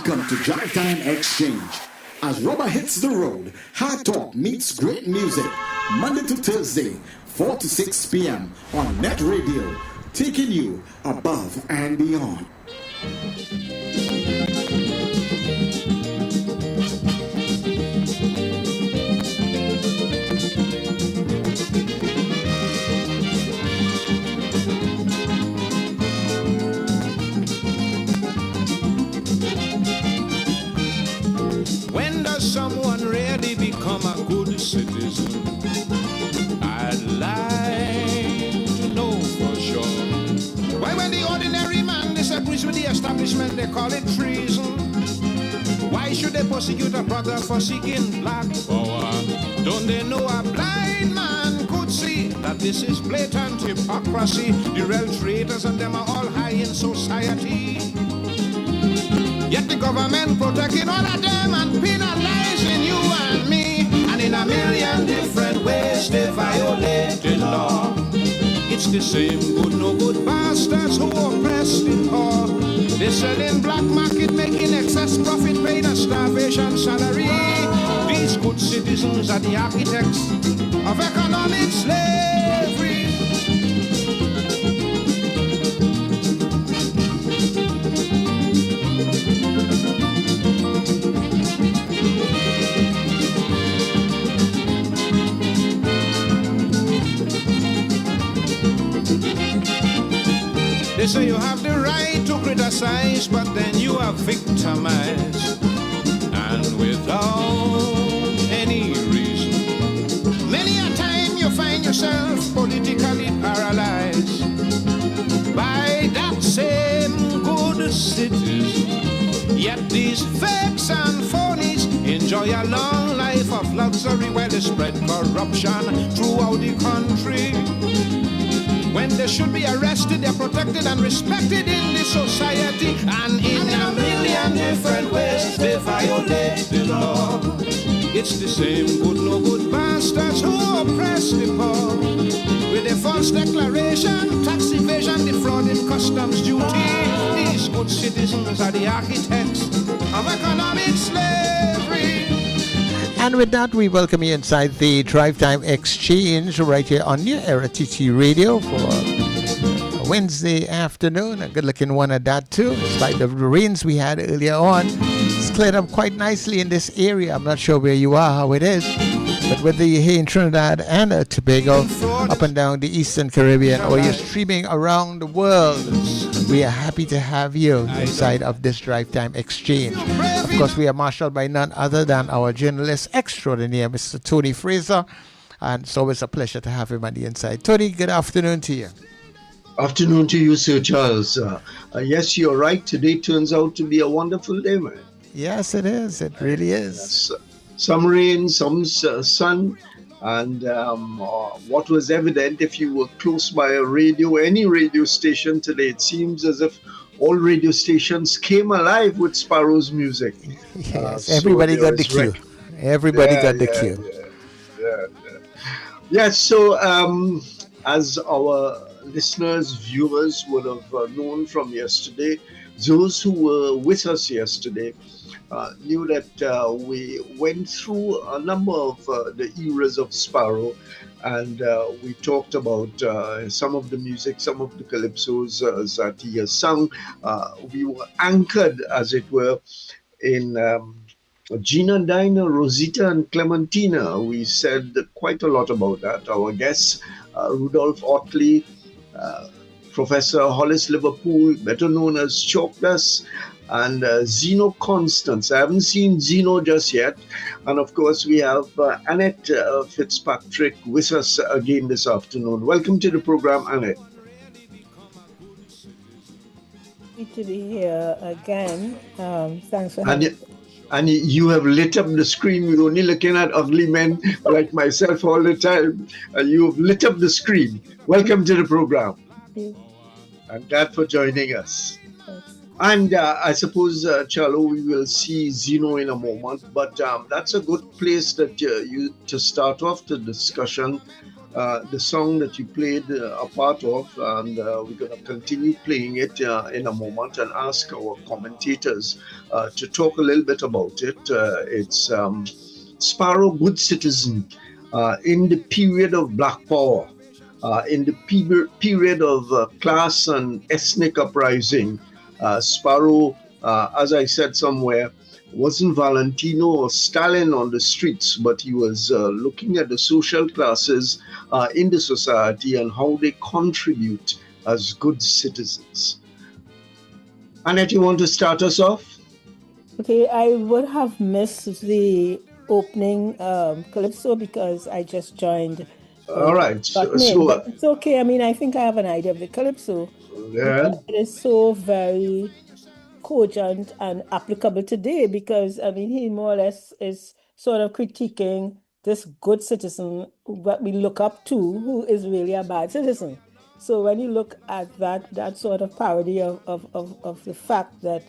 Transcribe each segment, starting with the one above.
Welcome to Drivetime Exchange. As rubber hits the road, hard talk meets great music. Monday to Thursday, 4 to 6 p.m. on Nett Radio, taking you above and beyond. Someone really become a good citizen? I'd like to know for sure. Why when the ordinary man disagrees with the establishment, they call it treason? Why should they persecute a brother for seeking black power? Don't they know a blind man could see that this is blatant hypocrisy? The real traitors and them are all high in society. Yet the government protecting all of them and penalizing you and me. And in a million different ways they violate the law. It's the same good no good bastards who oppress the poor. They sell in black market making excess profit, paying a starvation salary. These good citizens are the architects of economic slavery. They say you have the right to criticize, but then you are victimized, and without any reason. Many a time you find yourself politically paralyzed by that same good citizen. Yet these fakes and phonies enjoy a long life of luxury while they spread corruption throughout the country. When they should be arrested, they're protected and respected in this society. And in a million different ways, they violate the law. It's the same good no good bastards who oppress the poor. With a false declaration, tax evasion, defrauding customs duty. These good citizens are the architects of economic slavery. And with that, we welcome you inside the Drivetime Exchange right here on New Era TT Radio for a Wednesday afternoon. A good-looking one at that, too. Despite the rains we had earlier on, it's cleared up quite nicely in this area. I'm not sure where you are, how it is. But whether you're here in Trinidad and Tobago, up and down the Eastern Caribbean, or you're streaming around the world, we are happy to have you inside of this Drivetime Exchange. Of course, we are marshaled by none other than our journalist extraordinaire, Mr. Tony Fraser. And it's always a pleasure to have him on the inside. Tony, good afternoon to you. Afternoon to you, Sir Charles. Yes, you're right. Today turns out to be a wonderful day, man. Yes, it is. It really is. Yes. Some rain, some sun. And what was evident, if you were close by a radio, any radio station today, it seems as if all radio stations came alive with Sparrow's music. Yes, everybody got the cue. Everybody got the cue. Yes, so as our listeners, viewers would have known from yesterday, those who were with us yesterday knew that we went through a number of the eras of Sparrow, and we talked about some of the music, some of the calypsos that he has sung. We were anchored, as it were, in Gina, Dinah, Rosita, and Clementina. We said quite a lot about that. Our guests, Rudolph Otley, Professor Hollis Liverpool, better known as Chalkless, and Zeno Constance. I haven't seen Zeno just yet. And of course, we have Annette Fitzpatrick with us again this afternoon. Welcome to the program, Annette. Good to be here again. Thanks for having me. And you have lit up the screen. We're only looking at ugly men like myself all the time. You have lit up the screen. Welcome to the program. Thank you. I'm glad for joining us. And I suppose, Charlo, we will see Zeno in a moment, but that's a good place that you to start off the discussion. the song that you played a part of, and we're going to continue playing it in a moment and ask our commentators to talk a little bit about it. It's Sparrow, Good Citizen, in the period of Black Power, in the period of class and ethnic uprising. Sparrow, as I said somewhere, wasn't Valentino or Stalin on the streets, but he was looking at the social classes in the society and how they contribute as good citizens. Annette, you want to start us off? Okay, I would have missed the opening calypso because I just joined. All right. But it's okay. I mean, I think I have an idea of the calypso. Yeah. It is so very cogent and applicable today because, I mean, he more or less is sort of critiquing this good citizen, what we look up to, who is really a bad citizen. So when you look at that sort of parody of the fact that,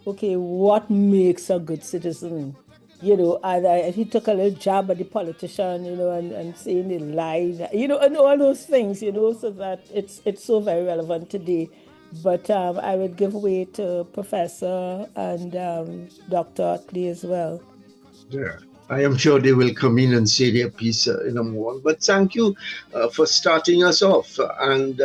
okay, what makes a good citizen? You know, and he took a little jab at the politician, you know, and saying they lied, you know, and all those things, you know, so that it's so very relevant today. But I would give way to Professor and Dr. Otley as well. Yeah. I am sure they will come in and say their piece in a moment. But thank you for starting us off. And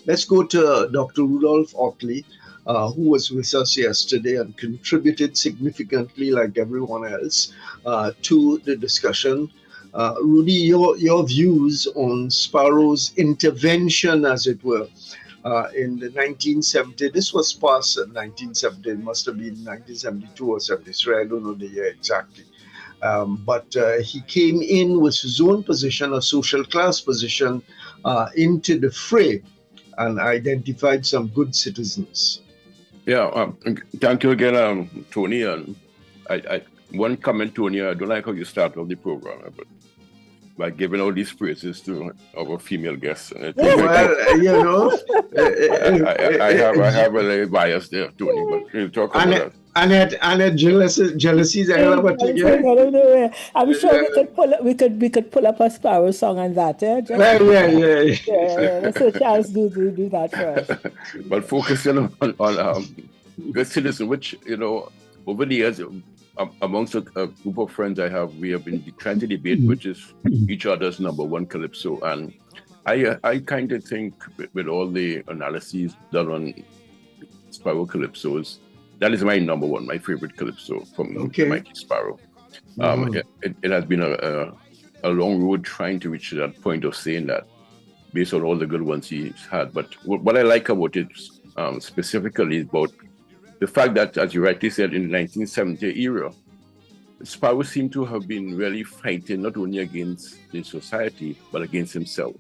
let's go to Dr. Rudolph Otley, who was with us yesterday and contributed significantly, like everyone else, to the discussion. Rudy, your views on Sparrow's intervention, as it were, in the 1970, this was passed in 1970, it must have been 1972 or 73, I don't know the year exactly. But he came in with his own position, a social class position, into the fray and identified some good citizens. Yeah, thank you again, Tony. And I one comment, Tony, I don't like how you start off the program, but by giving all these praises to our female guests. Well, you know, I have a little bias there, Tony, but we'll talk about that. Annette, jealousy is a hell of a thing. I'm sure we could pull up a Sparrow song on that. Yeah. So Charles do that for us. But focusing on good citizen, which, you know, over the years, amongst a group of friends I have, we have been trying to debate which is each other's number one calypso. And I kind of think with all the analyses done on Sparrow calypsos, that is my number one, my favorite calypso from Mikey Sparrow. It has been a long road trying to reach that point of saying that based on all the good ones he's had. But what I like about it specifically is about the fact that, as you rightly said, in the 1970 era, Sparrow seemed to have been really fighting not only against the society, but against himself,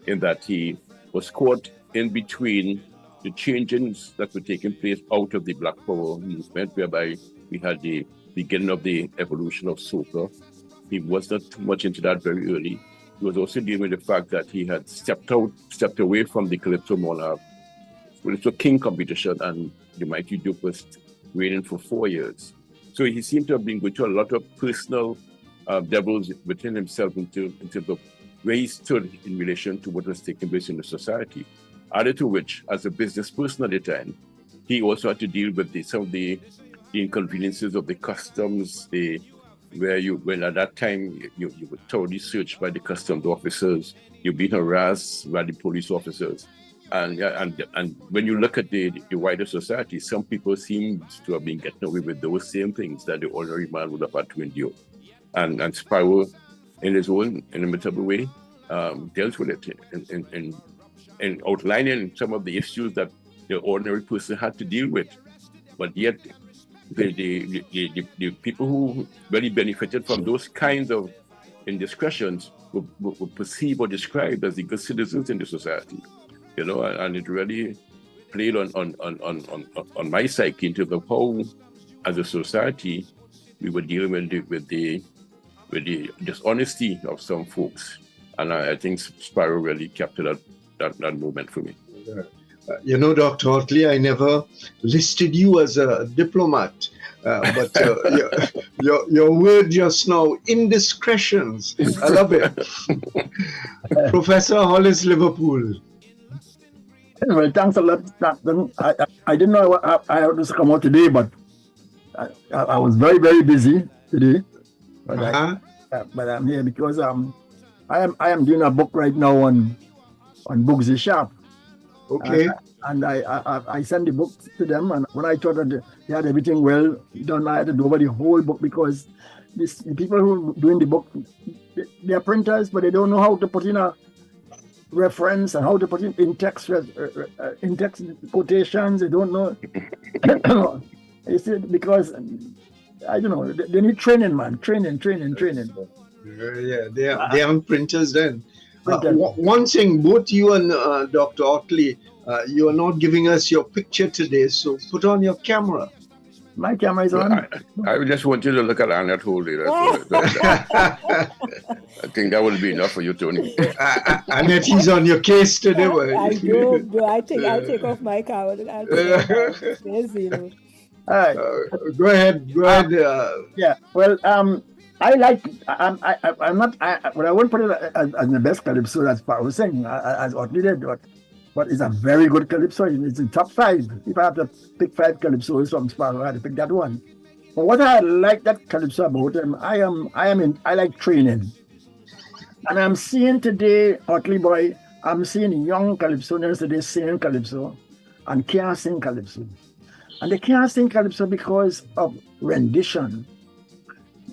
in that he was caught in between the changes that were taking place out of the Black Power movement, whereby we had the beginning of the evolution of soca. He was not too much into that very early. He was also dealing with the fact that he had stepped away from the Calypso Monarch, Calypso King competition, and the Mighty Duke was reigning for 4 years. So he seemed to have been going through a lot of personal devils within himself in terms of where he stood in relation to what was taking place in the society. Added to which, as a business person at the time, he also had to deal with some of the inconveniences of the customs, when at that time you were totally searched by the customs officers, you're being harassed by the police officers. And when you look at the wider society, some people seem to have been getting away with those same things that the ordinary man would have had to endure. And Sparrow, in his own inimitable way, dealt with it in outlining some of the issues that the ordinary person had to deal with. But yet, the people who really benefited from those kinds of indiscretions were perceived or described as the good citizens in the society. You know, and it really played on my psyche in terms of how, as a society, we were dealing with the dishonesty of some folks. And I think Sparrow really captured that moment for me. You know, Dr. Otley, I never listed you as a diplomat. But your word just now, indiscretions. I love it. Professor Hollis, Liverpool. Well, thanks a lot. I didn't know I had to come out today, but I was very, very busy today. But, but I'm here because I am doing a book right now on Books is Sharp. Okay. And I sent the book to them, and when I thought that they had everything well done, I had to do over the whole book because the people who are doing the book, they are printers, but they don't know how to put in a reference and how to put in text quotations. They don't know. You see, because I don't know, they need training, man. Training. Yeah, they aren't printers then. One thing, both you and Dr. Otley, you are not giving us your picture today, so put on your camera. My camera is on. I just want you to look at Annette Holy. I think that will be enough for you, Tony. Annette, he's on your case today. I do. I take off my camera. There's zero. All right. Go ahead. Yeah. Well, I like. I'm not. I won't put it as the best calypso as Sparrow sing, as Otley did, but it's a very good calypso. It's in top 5. If I have to pick 5 calypsos from Sparrow, I had to pick that one. But what I like that calypso about him, I like training, and I'm seeing today, Otley boy, I'm seeing young calypsonians today singing calypso, and can't sing calypso, and they can't sing calypso because of rendition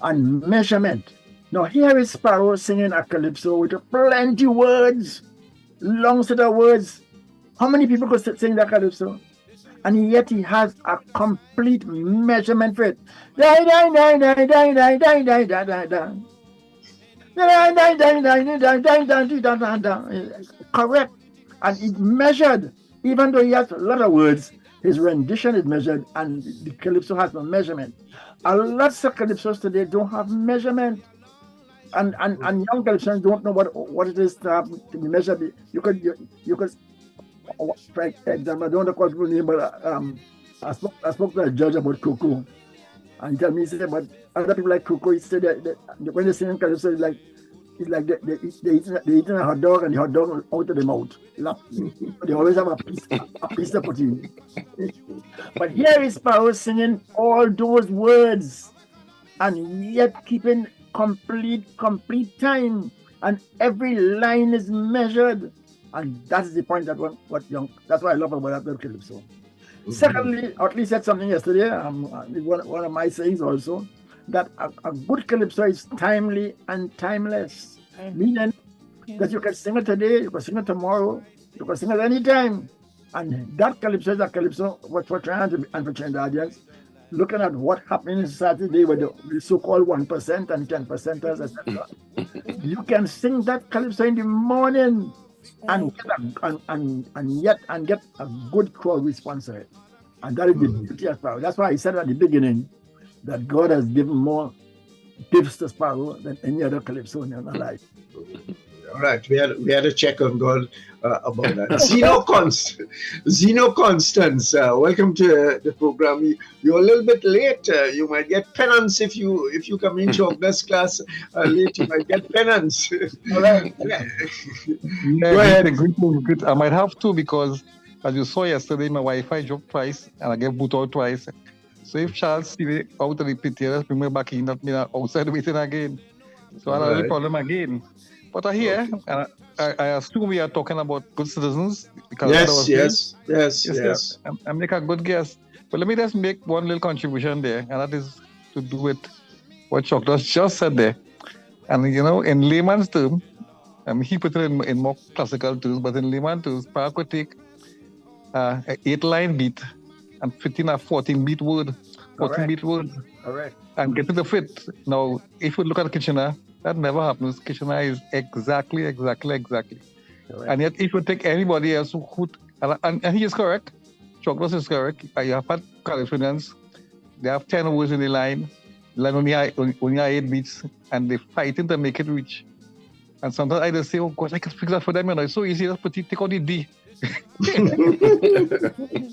and measurement. Now here is Sparrow singing a calypso with plenty words, long set of words. How many people could sing that calypso? And yet he has a complete measurement for it. Correct. And it measured, even though he has a lot of words, his rendition is measured, and the calypso has no measurement. A lot of calypsos today don't have measurement, and young calypsons don't know what it is to be measured. You could, for example, I don't want to call people name, but I spoke to a judge about Coco, and he told me, he said, but other people like Coco, he said that when they sing calypso, it's like they eating a hot dog, and the hot dog out of the mouth. They always have a piece to put in. But here is Sparrow singing all those words, and yet keeping complete time, and every line is measured, and that's the point that's what I love about that calypso. Secondly, Otley said something yesterday, one of my sayings also, that a good calypso is timely and timeless, meaning that you can sing it today, you can sing it tomorrow, you can sing it anytime. And that calypso is a calypso for Trinidad and for Trinidadians, looking at what happened in society with the so-called 1% and 10%ers, etc. You can sing that calypso in the morning and get a good crowd response to it. And that is the beauty of Sparrow. That's why I said at the beginning that God has given more gifts to Sparrow than any other calypsonian alive. All right, we had a check on God about that. Zeno Constance, welcome to the program. You're a little bit late. You might get penance if you come into your best class late. You might get penance. All right. Go ahead. Good. I might have to, because as you saw yesterday, my Wi-Fi dropped twice and I get boot out twice. So if Charles see me out of the pit, bring me back in, that means outside waiting again. So I'll have a problem again. But I hear, and I assume we are talking about good citizens. Because Yes. I make a good guess. But let me just make one little contribution there, and that is to do with what Chocolate just said there. And in layman's terms, he put it in more classical terms, but in layman's terms, Sparrow could take an 8-line beat and fit in a 14-beat word, 14-beat word, and get to the fit. Now, if you look at Kitchener, that never happens. Kitchener is exactly. Correct. And yet, if you take anybody else and he is correct, Chocolate is correct. You have had Californians, they have 10 words in the line only have 8 beats, and they're fighting to make it reach. And sometimes I just say, oh gosh, I can fix that for them. It's so easy, just take out the D.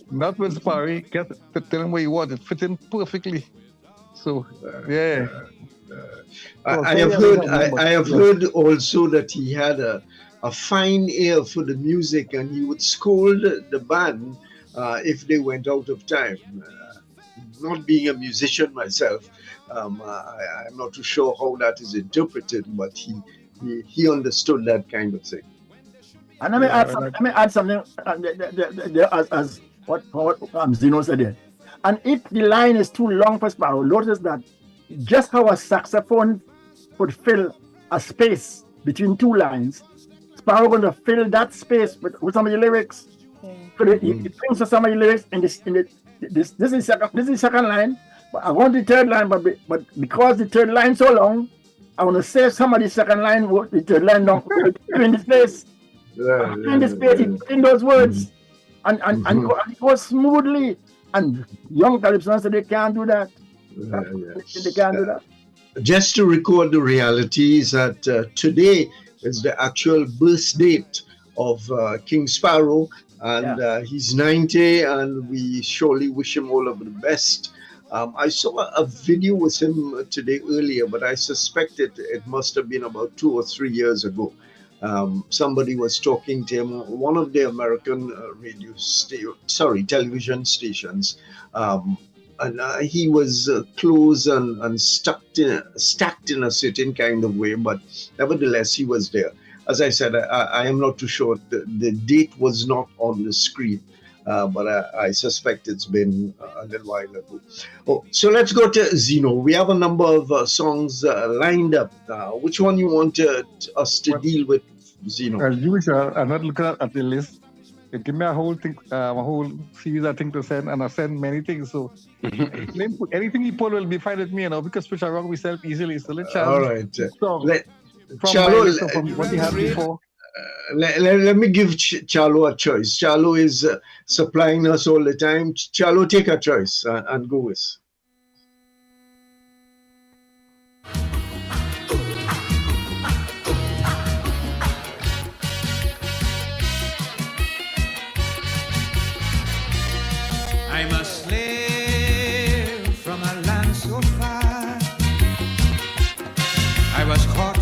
Not with Sparrow, tell him what you want, it fits in perfectly. So yeah. I have heard also that he had a fine ear for the music, and he would scold the band if they went out of time. Not being a musician myself, I'm not too sure how that is interpreted, but he understood that kind of thing. And let me add something as what Zeno said there. And if the line is too long for Sparrow, notice that just how a saxophone would fill a space between two lines, Sparrow going to fill that space with some of the lyrics. So he brings some of the lyrics this is the second line, but I want the third line, but because the third line so long, I want to save some of the second line, the third line down in the space. In the space, in those words, and it goes smoothly. And young Calypsonians said they can't do that. They can't do that. Just to record the reality is that today is the actual birth date of King Sparrow, and he's 90, and we surely wish him all of the best. I saw a video with him today earlier, but I suspect it must have been about 2 or 3 years ago. Somebody was talking to him, one of the American television stations, and he was close and stacked in a certain kind of way, but nevertheless he was there. As I said, I am not too sure. The date was not on the screen, but I suspect it's been a little while ago. So let's go to Zeno. We have a number of songs lined up. Which one you want us to deal with, Zeno? As usual, I'm not looking at the list. You give me a whole series of things to send, and I send many things. So anything you put will be fine with me, because Switch Around we sell easily. So let's all right. From what you had before. Let me give Charlo a choice. Charlo is supplying us all the time. Charlo, take a choice and go with. I'm a slave from a land so far. I was caught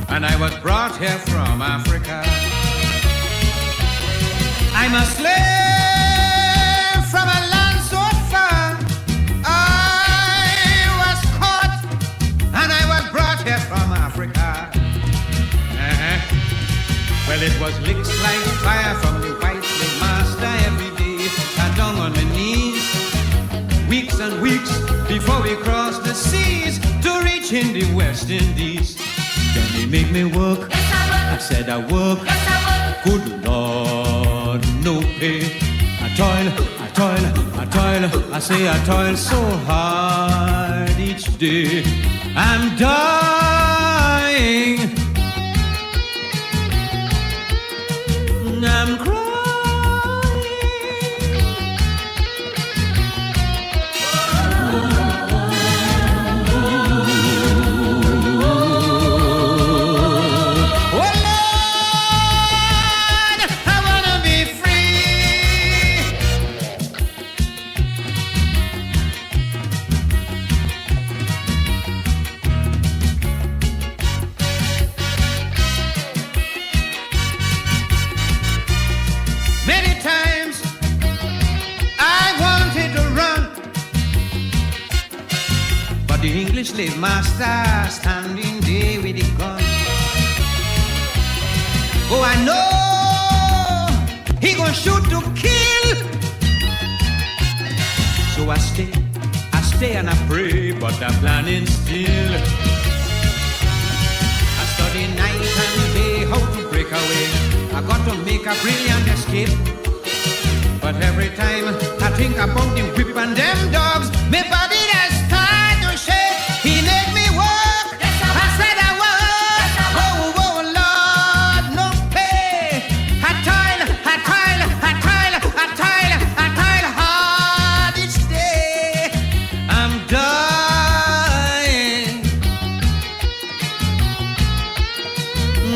and I was brought here from Africa. I'm a slave from a land so far. I was caught and I was brought here from Africa. Well, it was licks like fire from the white slave master every day. I down on my knees, weeks and weeks before we crossed the seas to reach in the West Indies. Then they make me work. I said I work. Good Lord, no pay. I toil. I say I toil so hard each day. I'm dying. I'm crying. English slave master standing there with a gun. Oh, I know he gonna shoot to kill. So I stay and I pray, but I'm planning still. I study night and day how to break away. I got to make a brilliant escape. But every time I think about the whip and them dogs, my body does start to shake. He made me work. Yes, I said I work. Yes, oh, Lord, no pay. I toil hard each day. I'm dying.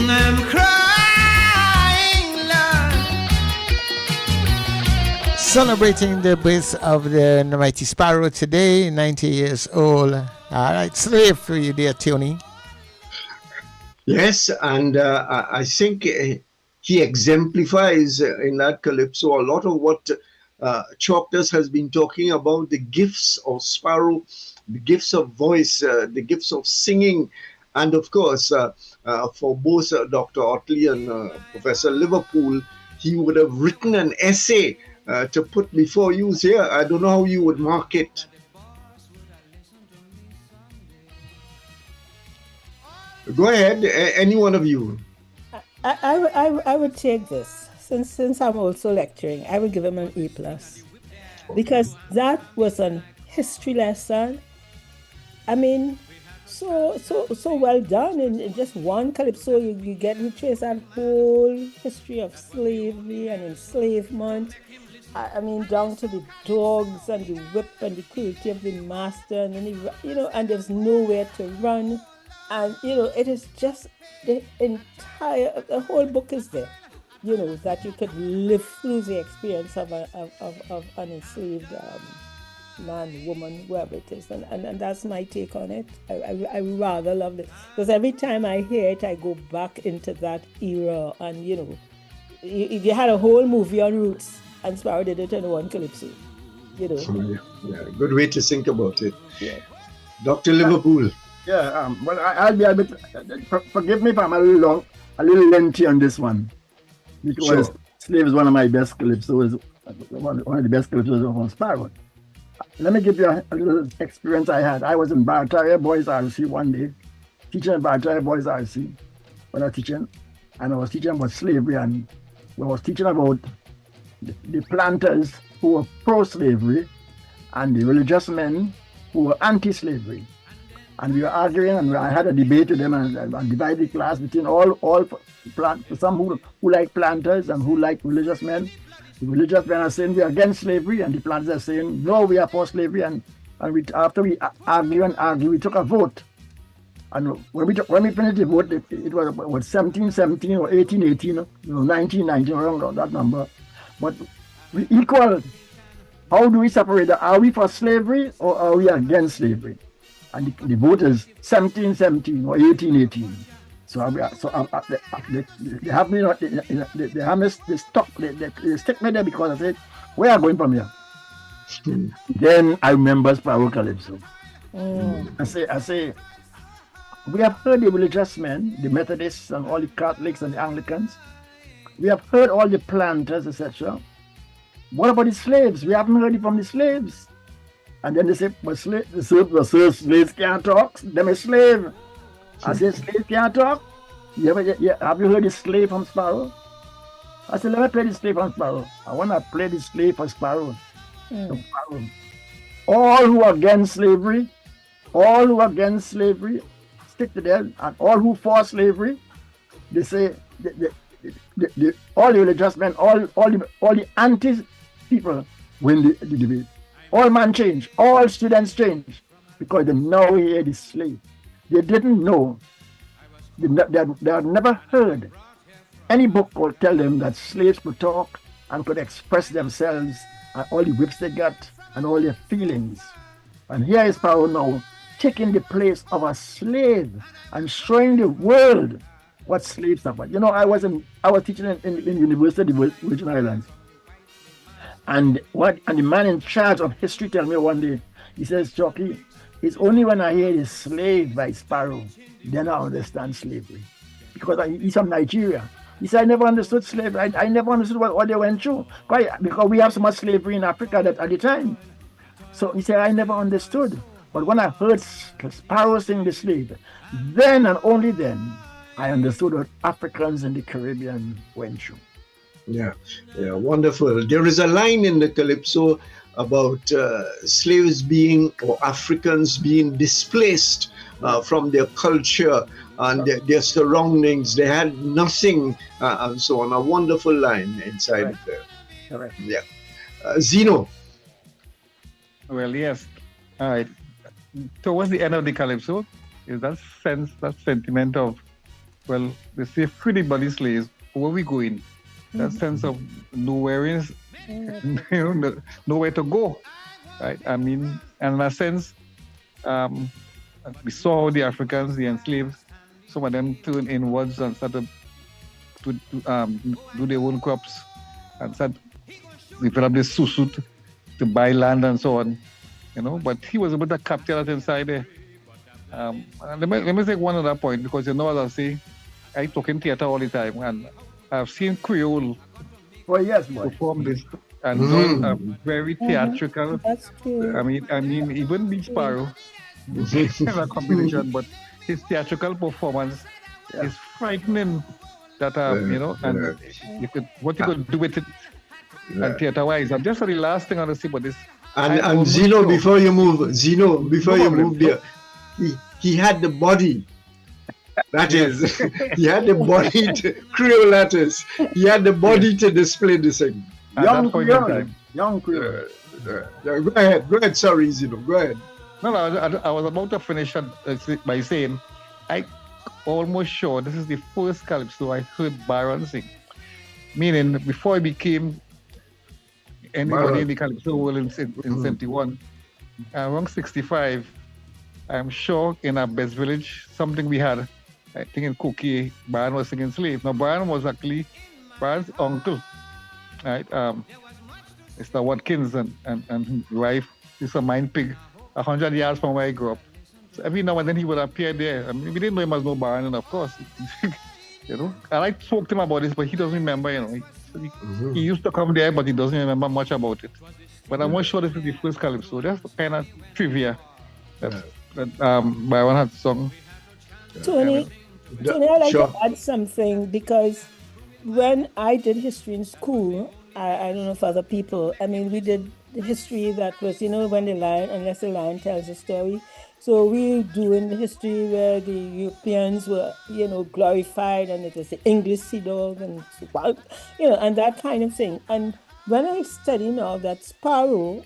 I'm crying, Lord. celebrating the birth of the mighty Sparrow today, 90 years old. All right, slave for you, dear Tony. Yes, and I think he exemplifies in that calypso a lot of what Choctaws has been talking about, the gifts of Sparrow, the gifts of voice, the gifts of singing, and of course, for both Dr. Otley and Professor Liverpool, he would have written an essay to put before you here. I don't know how you would mark it. Go ahead, any one of you. I would take this. Since I'm also lecturing, I would give him an A+. Because that was an history lesson. I mean, so well done in just one calypso. You trace that whole history of slavery and enslavement. I mean, down to the dogs and the whip and the cruelty of the master, and then and there's nowhere to run. And, it is just the whole book is there, that you could live through the experience of an enslaved man, woman, whoever it is. And that's my take on it. I rather love it. Because every time I hear it, I go back into that era. And, you had a whole movie on Roots, and Sparrow did it in one calypso, Yeah, good way to think about it. Yeah. Dr. Liverpool. Yeah, well, I'll be a bit. Forgive me if I'm a little lengthy on this one, because Sure. Slave is one of my best calypsos, one of the best calypsos on Sparrow. Let me give you a little experience I had. I was in Barataria Boys RC one day, teaching at Barataria Boys RC when I was teaching, and I was teaching about slavery, and I was teaching about the planters who were pro-slavery and the religious men who were anti-slavery. And we were arguing, and I had a debate with them, and divided the class between some who like planters and who like religious men. The religious men are saying we are against slavery, and the planters are saying no, we are for slavery. And after we argue, we took a vote. And when we finished the vote, it was 1717 or 1818, 1919, around that number. But we equal. How do we separate that? Are we for slavery or are we against slavery? And the vote is 1717 or 1818. So they have me, they stick me there because I said, where are we going from here? Then I remember Sparrow Calypso. I say, we have heard the religious men, the Methodists and all the Catholics and the Anglicans. We have heard all the planters, etc. What about the slaves? We haven't heard it from the slaves. And then they say, but slaves can't talk. Them a slave. I said, slaves can't talk. Have you heard the slave from Sparrow? I said, let me play the slave from Sparrow. I want to play the slave for Sparrow. Sparrow. All who are against slavery, stick to them. And all who for slavery, they say, all the religious men, all the anti people win the debate. All man change, all students change, because they now hear the slave. They didn't know, they had never heard any book could tell them that slaves could talk and could express themselves and all the whips they got and all their feelings. And here is Sparrow now taking the place of a slave and showing the world what slaves are. But I was teaching in University of the Virgin Islands. And the man in charge of history told me one day, he says, Chucky, it's only when I hear the slave by Sparrow, then I understand slavery. Because he's from Nigeria. He said, I never understood slavery. I never understood what they went through. Because we have so much slavery in Africa at the time. So he said, I never understood. But when I heard Sparrow sing the slave, then and only then, I understood what Africans in the Caribbean went through. Yeah, wonderful. There is a line in the Calypso about slaves or Africans being displaced from their culture and their surroundings. They had nothing and so on. A wonderful line inside Right. there. Correct. Yeah. Zeno. Well, yes. All right. Towards the end of the Calypso is that sense, that sentiment of, well, they say free the body slaves, where we going? that sense of nowhere nowhere to go, right? I mean, and in a sense, we saw the Africans, the enslaved, some of them turned inwards and started to do their own crops and started develop this susut to buy land and so on, but he was able to capture that inside there. Let me take one other point, because as I say, I talk in theater all the time, and I've seen Creole perform this and done a very theatrical. That's true. I mean, even Beach Sparrow is a combination, but his theatrical performance is frightening. That and what you could do with it, and theater-wise. And just for the last thing I want to say about this. And Zeno, before you move there, he had the body. That is, he had the body to Creole letters. He had the body to display this thing. Young Creole. Go ahead. Sorry, Zeno. Go ahead. No, I was about to finish by saying, I almost sure this is the first calypso I heard Byron sing. Meaning, before he became anybody in the calypso world in 71, around 65, I'm sure in our best village, something we had, I think in Cookie, Byron was singing Slave. Now, Byron was actually Byron's uncle, right? Mr. Watkins and his wife, Mr. Mine Pig, 100 yards from where I grew up. So every now and then he would appear there. I mean, we didn't know him as no Byron, and of course, and I spoke to him about this, but he doesn't remember, He used to come there, but he doesn't remember much about it. But I'm not sure this is the first calypso. That's the kind of trivia that Byron had sung. Tony, I'd like to add something, because when I did history in school, I don't know if other people, we did the history that was, when unless the lion tells a story. So we doing the history where the Europeans were, glorified, and it was the English sea dog and, and that kind of thing. And when I study now that Sparrow,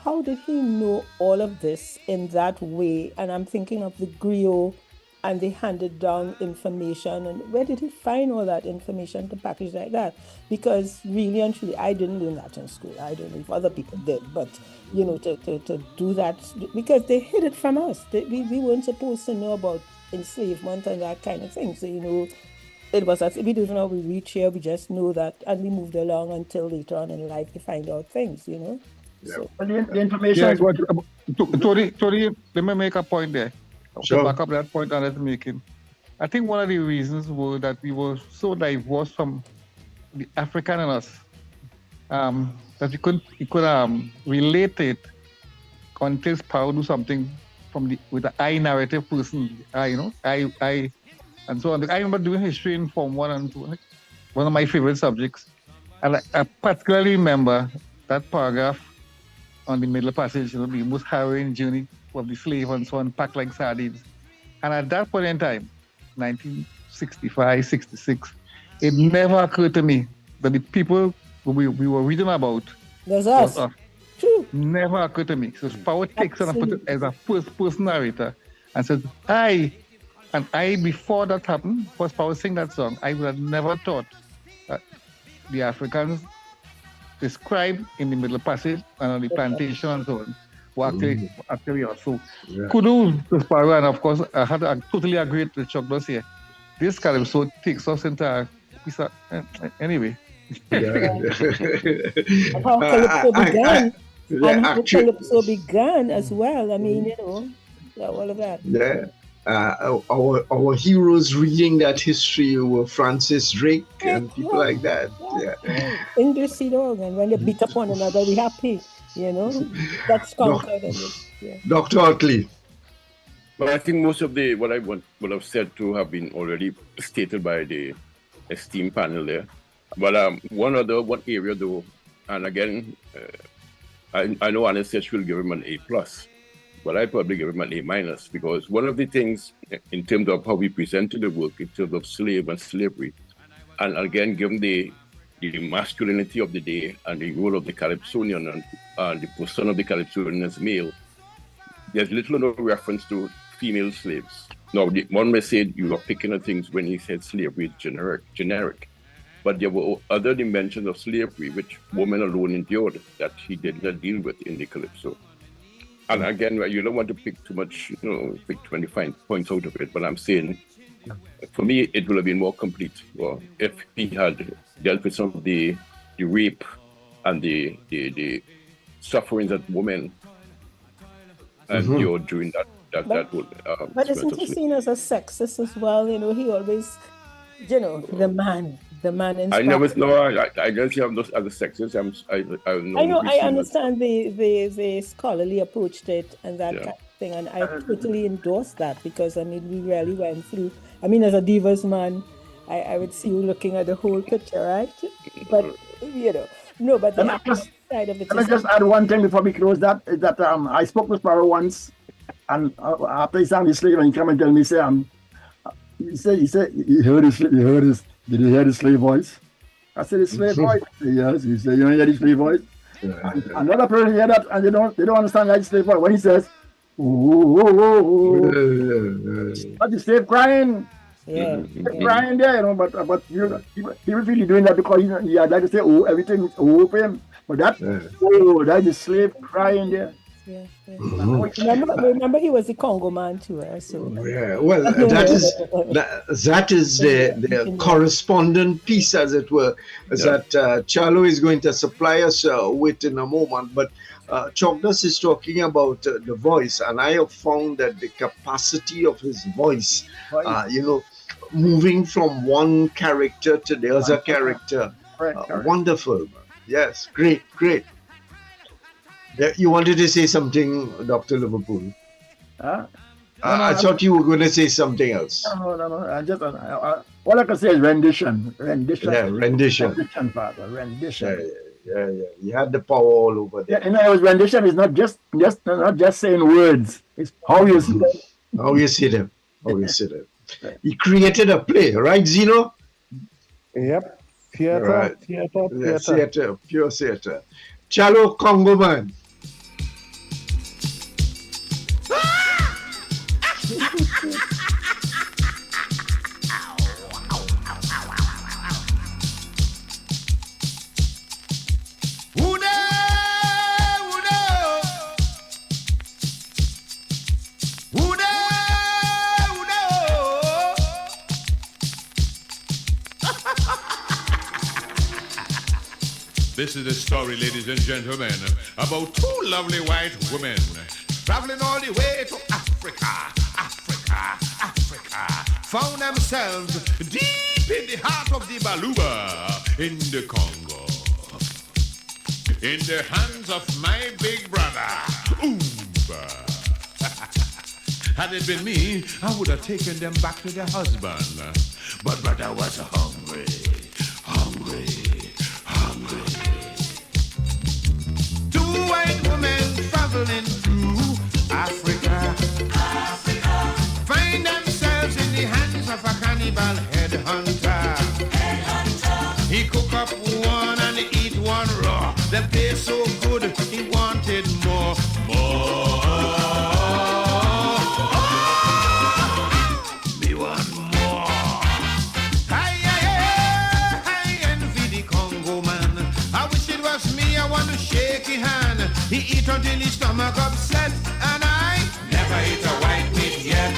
how did he know all of this in that way? And I'm thinking of the griot and the handed down information. And where did he find all that information to package like that? Because really and truly, I didn't learn that in school. I don't know if other people did, but to do that, because they hid it from us. We weren't supposed to know about enslavement and that kind of thing. So, it was as if we didn't know we reach here, we just know that, and we moved along until later on in life we find out things, Yeah. So, The information. Tori, let me make a point there. Sure. Back up that point I was making. I think one of the reasons was that we were so diverse from the African in us, that you could relate it until Sparrow do something with the I narrative person, I, and so on. I remember doing history in Form 1 and 2, one of my favorite subjects, and I particularly remember that paragraph on the middle passage, the most harrowing journey of the slave and so on, packed like sardines. And at that point in time, 1965, 66, it never occurred to me that the people we were reading about there's us. True. Never occurred to me. So Sparrow takes and put it as a first-person narrator and says, I, before that happened, before Sparrow sing that song, I would have never thought that the Africans described in the middle passage and on the plantation and so on were actually are. So kudos to Sparrow, and of course I totally agree with Chuck Doss here. This calypso takes us into a piece of, anyway. How calypso began. And how calypso began as well. All of that. Yeah. Our heroes reading that history were Francis Drake and people like that. Yeah. English sea dog, and when they beat up one another, we happy. That's conquered. Dr. Otley. Well, I think most of what I would have said to have been already stated by the esteemed panel there. But one area though, and again, I know Anna said she'll give him an A+, but I probably give him an A-, because one of the things in terms of how we presented the work in terms of slave and slavery, and again, given the masculinity of the day and the role of the Calypsonian and the person of the Calypsonian as male, there's little or no reference to female slaves. Now, one may say you are picking at things when he said slavery is generic. But there were other dimensions of slavery which women alone endured that he did not deal with in the calypso. And again, you don't want to pick too much, pick 25 points out of it, but I'm saying, for me, it would have been more complete if he had dealt with some of the rape and the sufferings that women endured during that would. But isn't he seen as a sexist as well? He always, the man in I never I don't see him as a sexist. I understand the scholarly approach to it and that kind of thing, and I totally endorse that because we really went through. As a divas man, I would see you looking at the whole picture, right? But no, but the side of it. Let me just add one thing before we close that. Is that I spoke with Sparrow once, and after he sang the slave, and he came and tell me, he said, you heard his. Did you hear the slave voice? I said, the slave voice? Yes. He said, you don't hear the slave voice? Another person hear that and they don't understand the slave voice. When he says, but the slave crying. Crying there, but he was really doing that because he had like to say, everything is for him. But that's the slave crying there. Yeah. Remember, he was the Congo Man too. So. Yeah, well, that is the correspondent piece, as it were, that Charlo is going to supply us with in a moment. But Chokdas is talking about the voice, and I have found that the capacity of his voice, moving from one character to the other character, wonderful. Yes, great. You wanted to say something, Dr. Liverpool? I thought you were going to say something else. No. All I can say is rendition. Yeah, rendition. Rendition, Father. Rendition. Yeah. You had the power all over there. Rendition is not just saying words. It's how you see them. How you see them. He created a play, right, Zeno? Yep. Theater. Right. Theater. Pure theater. Chalo Congo Man. This is a story, ladies and gentlemen, about two lovely white women traveling all the way to Africa. Found themselves deep in the heart of the Baluba in the Congo. In the hands of my big brother, Oomba. Had it been me, I would have taken them back to their husband. But brother was hungry. Two white women traveling through Africa. Find themselves in the hands of a cannibal headhunter. He cook up one and eat one raw. The taste so good, he wanted more. Me want more. I envy the Congo man. I wish it was me, I want to shake his hand. He eat until his stomach upset, and I never eat a white meat yet.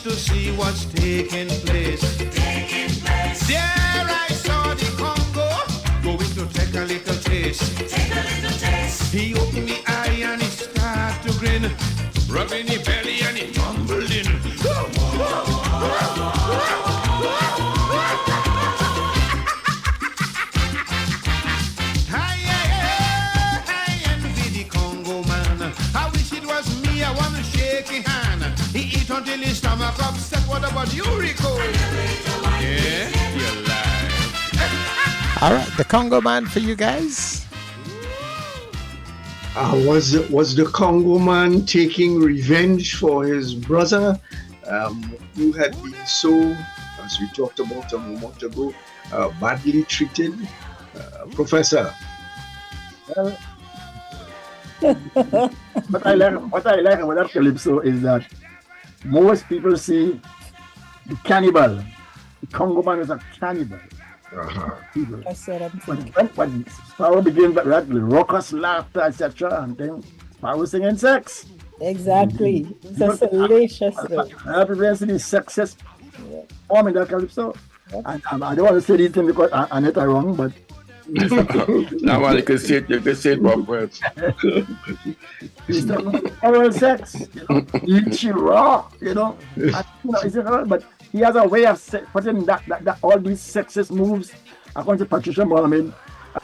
To see what's taking place. There I saw the Congo going to take a little taste. He opened the eye and he started to grin, rubbing the belly and he mumbled in. I envy the Congo man. I wish it was me, I want to shake his hand. He eat until his stomach upset. What about you, Rico? Yeah, you lie. All right, the Congo Man for you guys. Was the Congo Man taking revenge for his brother, who had been so, as we talked about a moment ago, badly treated? Professor? Well, what I like about that calypso is that most people see the cannibal. The Congo Man is a cannibal. That's what I'm thinking. When Sparrow begins with that raucous laughter, etc., and then Sparrow singing sex. Exactly. It's a salacious thing. Everybody see the sexist form in that calypso. And I don't want to say these things because Annette are wrong, but Now, man, you can say it, Bob. he's talking about oral sex, eat you raw, and, is it right? But he has a way of putting that all these sexist moves, according to Patricia Mohammed,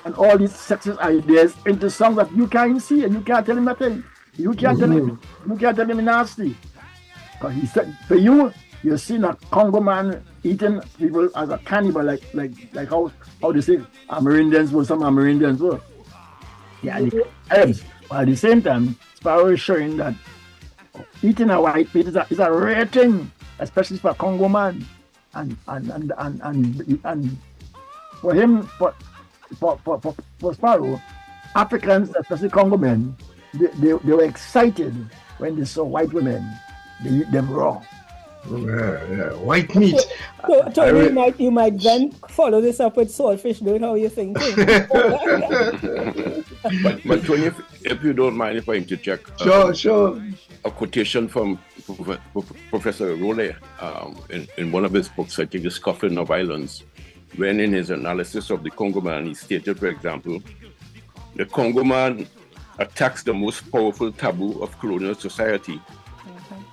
and all these sexist ideas into songs that you can't see and you can't tell him nothing. You can't tell him nasty. Because he said, for you, you're seeing a Congo Man eating people as a cannibal, like how they say Amerindians were, some Amerindians were. Yeah, herbs. But at the same time, Sparrow is showing that eating a white meat is a rare thing, especially for Congo Man. And for him, for Sparrow, Africans, especially Congo men, they were excited when they saw white women. They eat them raw. White meat. So Tony, you might then follow this up with saltfish, don't how you think? but Tony, if you don't mind, if I interject, sure. A quotation from Professor Role in one of his books, I think, The Scoffing of Violence, when in his analysis of the Congo Man, he stated, for example, the Congo Man attacks the most powerful taboo of colonial society.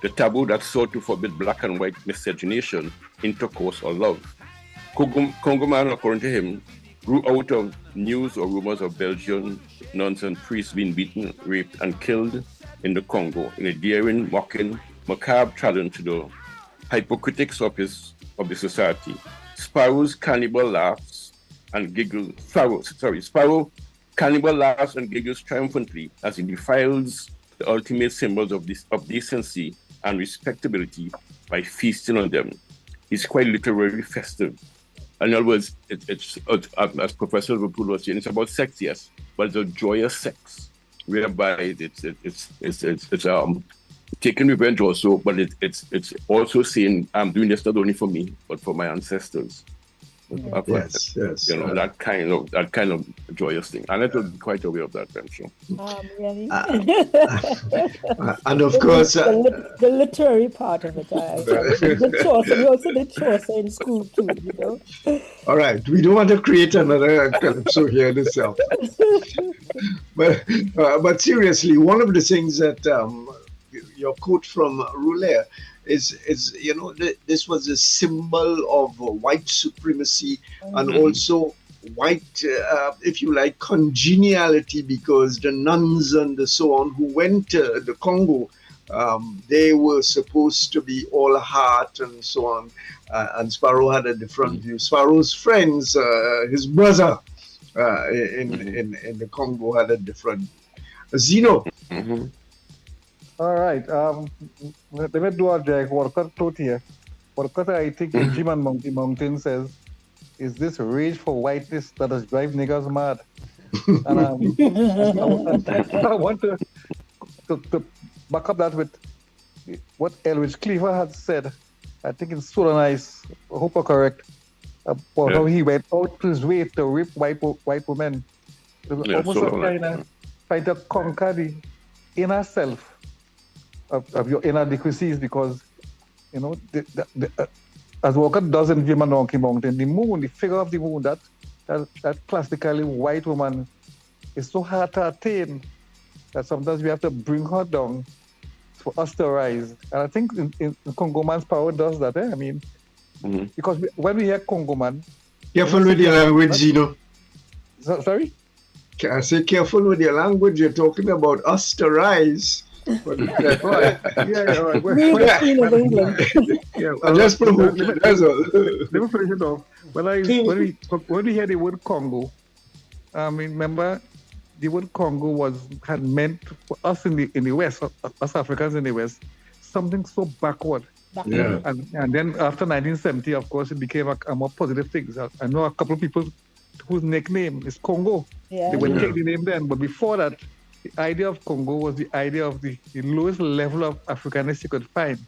The taboo that sought to forbid black and white miscegenation, intercourse, or love. Congo Man, according to him, grew out of news or rumors of Belgian nuns and priests being beaten, raped, and killed in the Congo in a daring, mocking, macabre challenge to the hypocritics of the society. Sparrow's cannibal laughs and giggles. Sparrow cannibal laughs and giggles triumphantly as he defiles the ultimate symbols of decency and respectability by feasting on them. It's quite literally festive. In other words, it's as Professor Vapul was saying, it's about sex, yes, but it's a joyous sex, whereby it's taking revenge also, but it's also saying, I'm doing this not only for me, but for my ancestors. Yes. That kind of joyous thing, and I will be quite aware of that, I'm sure. Really? And of course, the literary part of it. We also did Chaucer in school too, All right, we don't want to create another calypso here in itself. But seriously, one of the things that your quote from Roulet is this was a symbol of white supremacy and also white, if you like, congeniality, because the nuns and so on who went to the Congo, they were supposed to be all heart and so on, and Sparrow had a different view. Sparrow's friends, his brother in the Congo had a different. Zeno. All right. Let me do a drag workout out here. Workout, I think Jim and Mountain says, is this rage for whiteness that has drive niggers mad? And I want to back up that with what Elwich Cleaver had said. I think it's so nice. I hope I'm correct. About how he went out to his way to rape white women. Almost trying to conquer the inner self of your inadequacies, because as Walker does in Jim and Donkey Mountain, the moon, the figure of the moon, that classically white woman is so hard to attain that sometimes we have to bring her down for us to rise. And I think in Congo Man's power does that. I mean, because when we hear Congo Man, careful with your language, Zeno. Sorry? I say careful with your language. You're talking about us to rise. But, all right. Yeah, all right. We the Queen of England. Yeah, I just provoked let you. That's all. me finish it off. When we hear the word Congo, I mean, remember the word Congo had meant for us in the West, us Africans in the West, something so backward. Yeah. And then after 1970, of course, it became a more positive thing. I know a couple of people whose nickname is Congo. Yeah. They wouldn't take the name then, but before that, the idea of Congo was the idea of the lowest level of Africanness you could find.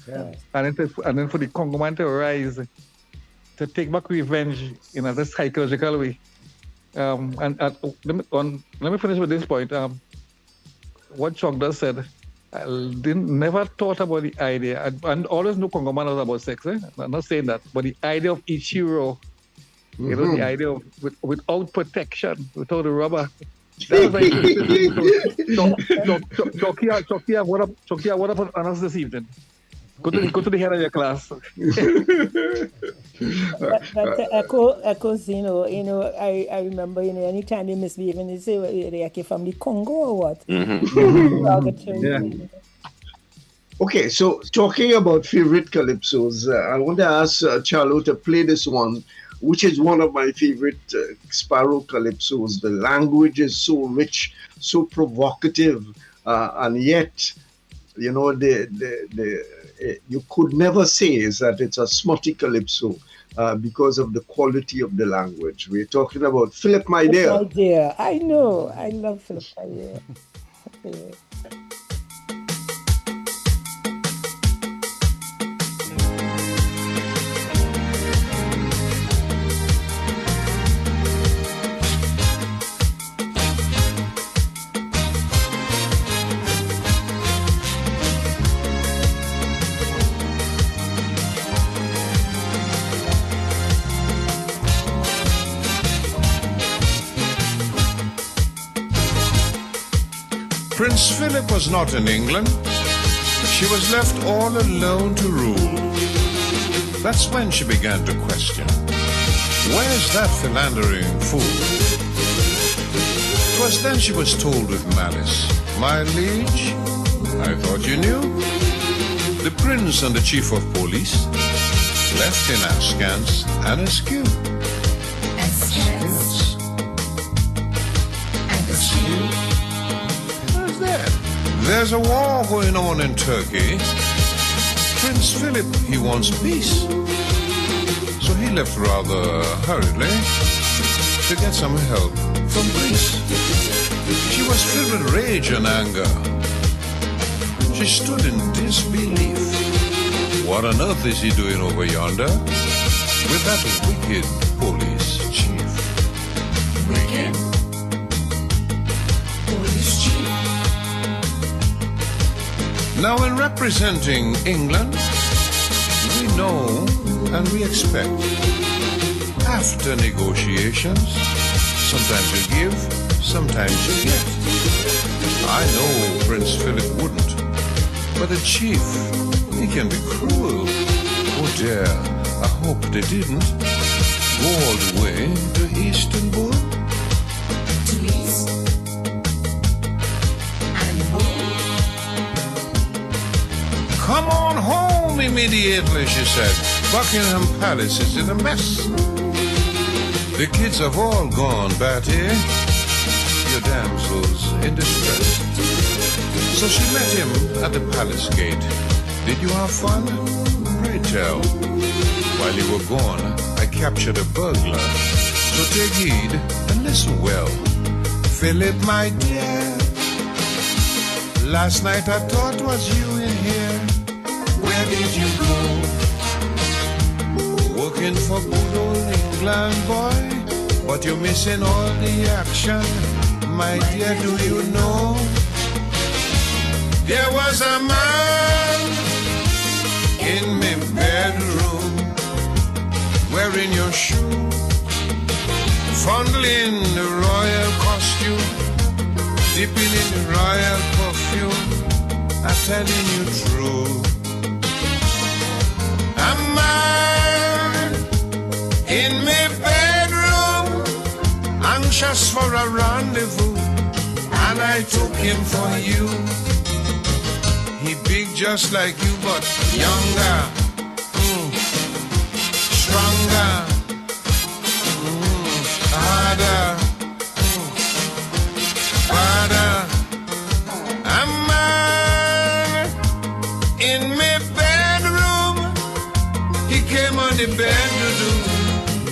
Yeah. And then for the Congo Man to rise, to take back revenge in a psychological way. Let me finish with this point. What Chogda said, I never thought about the idea. I always knew Congo Man was about sex. I'm not saying that, but the idea of Ichiro, you know, the idea of without protection, without a rubber. That was very Chokia, what up on us this evening? Go to the head of your class. But to echo Zeno, I remember, anytime they misbehave and they say, well, they're from the Congo or what? Yeah. Okay, so talking about favorite calypsos, I want to ask Charlo to play this one, which is one of my favorite Sparrow calypsos. The language is so rich, so provocative, and yet, you could never say is that it's a smutty calypso because of the quality of the language. We're talking about Phillip, my dear. My dear, I know. I love Phillip, my dear. Yeah. Prince Phillip was not in England. She was left all alone to rule. That's when she began to question, where's that philandering fool? 'Twas then she was told with malice, my liege, I thought you knew. The prince and the chief of police left in askance and askew. Askance and askew. Where's that? There's a war going on in Turkey. Prince Philip, he wants peace. So he left rather hurriedly to get some help from Greece. She was filled with rage and anger. She stood in disbelief. What on earth is he doing over yonder with that wicked police chief? Wicked police chief. Now, in representing England, we know and we expect, after negotiations, sometimes you give, sometimes you get. I know Prince Philip wouldn't, but the chief, he can be cruel. Oh dear, I hope they didn't go all the way to Istanbul. To East and come on home immediately, she said. Buckingham Palace is in a mess. The kids have all gone, Batty. Your damsels in distress. So she met him at the palace gate. Did you have fun? Pray tell. While you were gone, I captured a burglar. So take heed and listen well. Philip, my dear, last night I thought was you in here. Where did you go? Working for good old England, boy, but you're missing all the action. My dear, do you know? There was a man in my bedroom wearing your shoe, fondling the royal costume, dipping in the royal perfume. I'm telling you true. A man in my bedroom, anxious for a rendezvous, and I took him for you. just like you, but younger, stronger, harder, harder. A man in my bedroom, he came on the bedroom,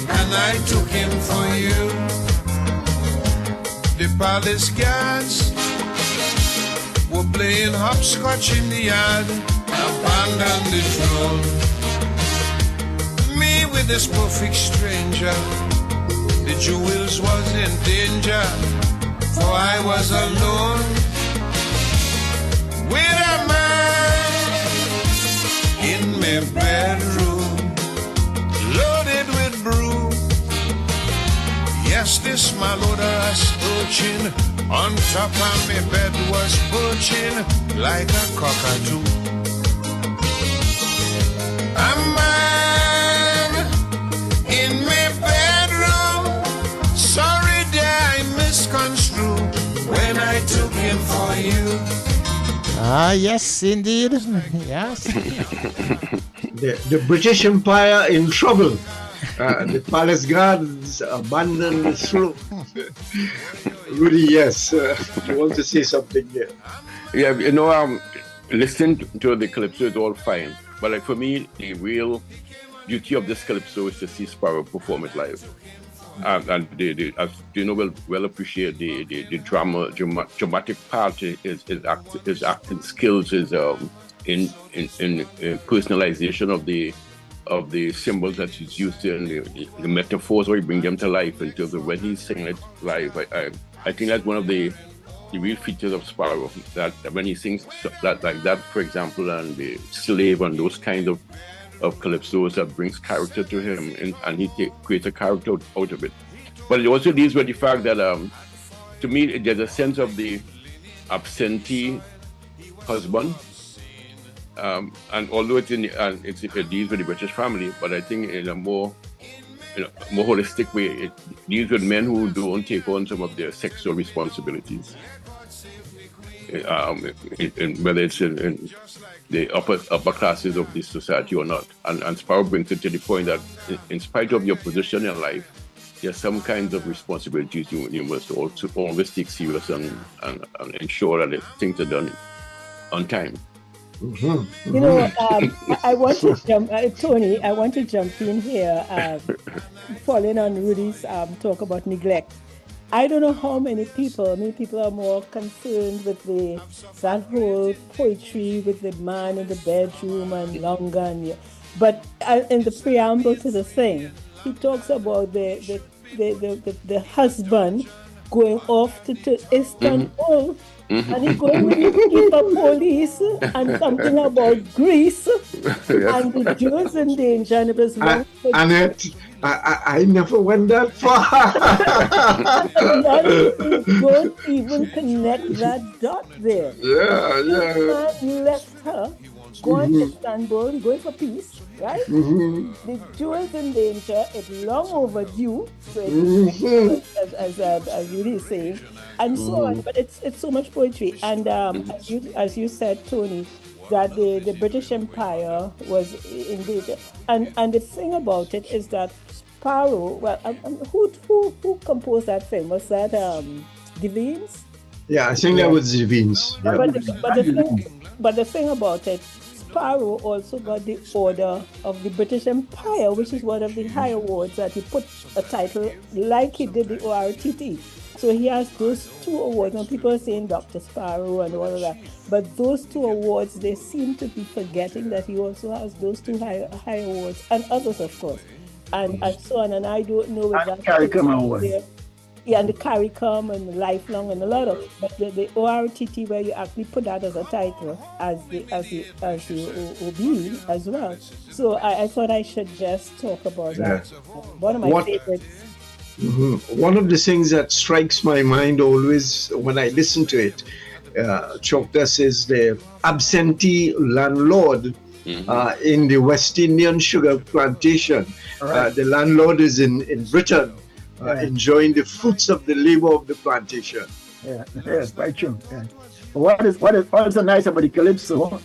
and I took him for you. The palace guards were playing hopscotch in the yard, abandoned the throne. Me with this perfect stranger, the jewels was in danger, for I was alone with a man in my bedroom, loaded with brew. Yes, this malodorous urchin on top of my bed was perching like a cockatoo. A man in my bedroom, sorry dear, I misconstrued when I took him for you. Ah, yes, indeed. Yes. The British Empire in trouble. The palace guards abandoned the slope. Rudy, yes, you want to say something there? Yeah, listening to the calypso is all fine, but like for me, the real beauty of this calypso is to see Sparrow perform it live. And they as you know, well appreciate the dramatic part, his acting skills, his in personalization of the symbols that he's used in, the metaphors, where he bring them to life in terms of when he's singing it live. I think that's one of the real features of Sparrow, that when he sings that like that, for example, and the slave and those kind of calypsos, that brings character to him, and he creates a character out of it. But it also deals with the fact that, to me, there's a sense of the absentee husband. And although it deals with the British family, but I think in a more holistic way, it deals with men who don't take on some of their sexual responsibilities. Whether it's in the upper classes of this society or not. And Sparrow brings it to the point that in spite of your position in life, there's some kinds of responsibilities you must also always take serious and ensure that things are done on time. You know, I want to jump, Tony, I want to jump in here, following on Rudy's talk about neglect. I don't know how many people are more concerned with that whole poetry with the man in the bedroom and longer, but in the preamble to the thing, he talks about the husband going off to Istanbul. And he's going with the police and something about Greece and the Jews in danger, and it was Annette, I never went that far. You don't even connect that dot there. Yeah. Man left her, going to Istanbul, going for peace, right? The Jews in danger, it's long overdue, so as Rudy is saying, and so on. But it's so much poetry, and as you said, Tony, that the British Empire was in danger, and the thing about it is that Sparrow. Well, who composed that thing? Was that Devines? Yeah, I think that was Devines. Yeah. But the thing about it, Sparrow also got the Order of the British Empire, which is one of the high awards that he put a title like he did the ORTT. So he has those two awards, and people are saying Dr. Sparrow and all of that. But those two awards, they seem to be forgetting that he also has those two high awards, and others, of course, and so on. And I don't know if that's CARICOM award. Yeah, and the CARICOM and the Lifelong and a lot of, but the ORTT, where you actually put that as a title, as the OB as well. So I thought I should just talk about that. One of my favorites. One of the things that strikes my mind always when I listen to it, Chokta says the absentee landlord in the West Indian sugar plantation. Right. The landlord is in Britain, enjoying the fruits of the labor of the plantation. Yeah, yes, quite true. Yeah. What is also nice about the calypso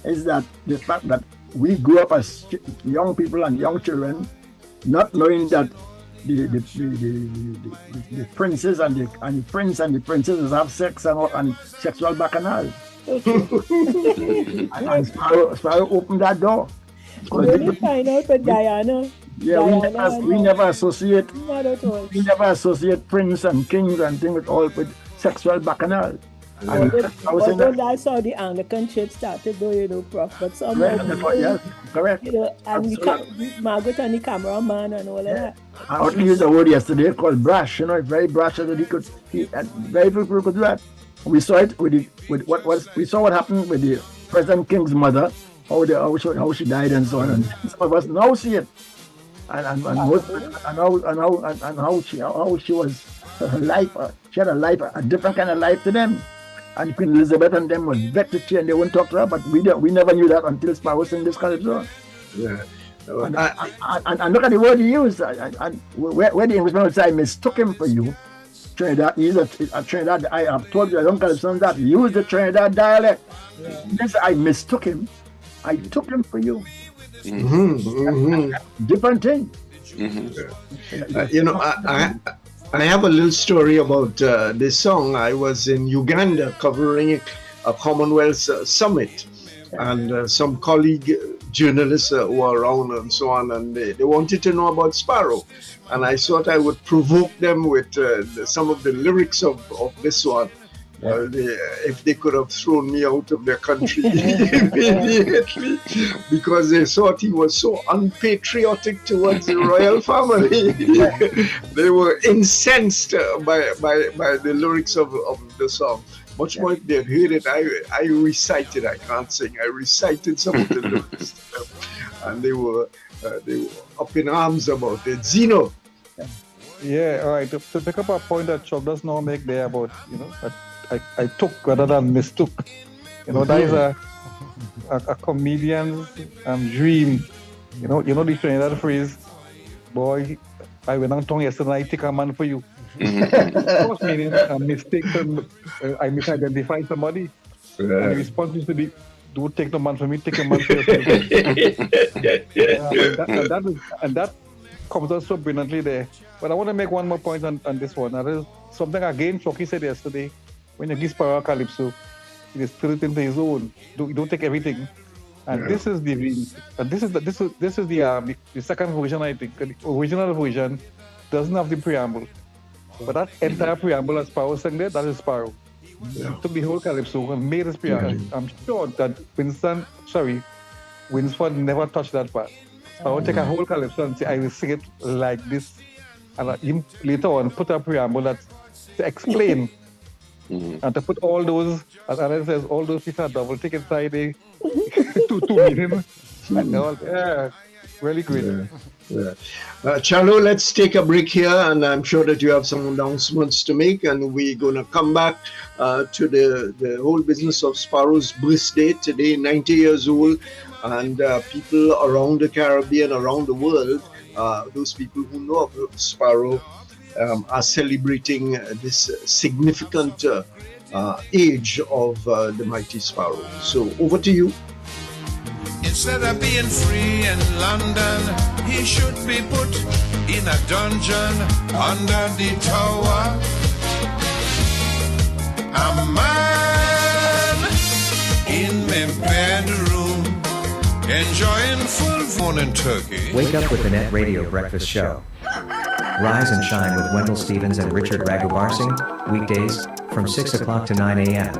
is that the fact that we grew up as young people and young children, not knowing that the princes and the prince and the princesses have sex and sexual bacchanal. and Sparrow opened that door. When you find out with Diana. Yeah, we never associate prince and kings and things with sexual bacchanal. Although that's how the Anglican Church started, though, Prof. But somehow, correct. And Margaret and the cameraman and all of that. I only used a word yesterday called brash. Very brash that very few people could do that. We saw it we saw what happened with the President King's mother, how she died and so on. And some of us now see it, and how she was her life. She had a different kind of life to them. And Queen Elizabeth and them was vexed and they wouldn't talk to her, but we never knew that until Sparrow sang this calypso. Yeah. And look at the word he used. And where the Englishman would say, I mistook him for you. Trinidad, he's a Trinidad. I have told you, I don't calypso that. He used the Trinidad dialect. Yes, I mistook him. I took him for you. Different thing. I have a little story about this song. I was in Uganda covering a Commonwealth summit, and some colleague journalists were around and so on, and they wanted to know about Sparrow. And I thought I would provoke them with some of the lyrics of this one. If they could have thrown me out of their country immediately, because they thought he was so unpatriotic towards the royal family. They were incensed by the lyrics of the song. Much more if they had heard it, I recited. I can't sing. I recited some of the lyrics to them, and they were up in arms about it. Zeno. Yeah, all right. To pick up a point that Chuck does not make there about, that I took rather than mistook. That is a comedian's dream. The Trinidad phrase, boy, I went on tongue yesterday, I take a man for you. Of course, meaning a mistake, I misidentify somebody. And the response used to be, don't take the man for me, take a man for yourself. And that comes out so brilliantly there. But I want to make one more point on this one. That is something again Chucky said yesterday. When you give Sparrow calypso, it is split into his own. Don't take everything. And this is the second version. I think the original version doesn't have the preamble, but that entire preamble that Sparrow sang there, that is Sparrow. He took the whole calypso and made his preamble. I'm sure that Winsford never touched that part. Sparrow take a whole calypso and say, I will sing it like this, and him later on put a preamble that to explain. And to put all those, as Alan says, all those pieces of double ticket side to meet him. And all, really great. Chalo, let's take a break here, and I'm sure that you have some announcements to make, and we're going to come back to the whole business of Sparrow's birthday today, 90 years old, and people around the Caribbean, around the world, those people who know of Sparrow, are celebrating this significant age of the mighty Sparrow. So over to you. Instead of being free in London, he should be put in a dungeon under the tower. A man in my bedroom, enjoying full morning turkey. Wake up with the Nett Radio Breakfast Show. Rise and shine with Wendell Stevens and Richard Raghubarsing, weekdays from 6 o'clock to 9 a.m.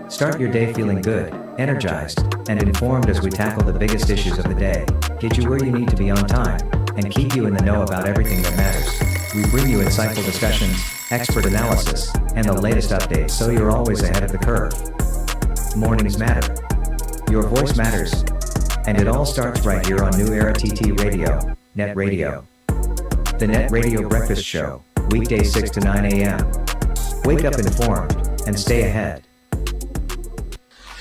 Start your day feeling good, energized, and informed as we tackle the biggest issues of the day, get you where you need to be on time, and keep you in the know about everything that matters. We bring you insightful discussions, expert analysis, and the latest updates so you're always ahead of the curve. Mornings matter. Your voice matters. And it all starts right here on New Era TT Radio, Nett Radio. The Nett Radio Breakfast Show, weekdays 6 to 9 a.m. Wake up informed and stay ahead.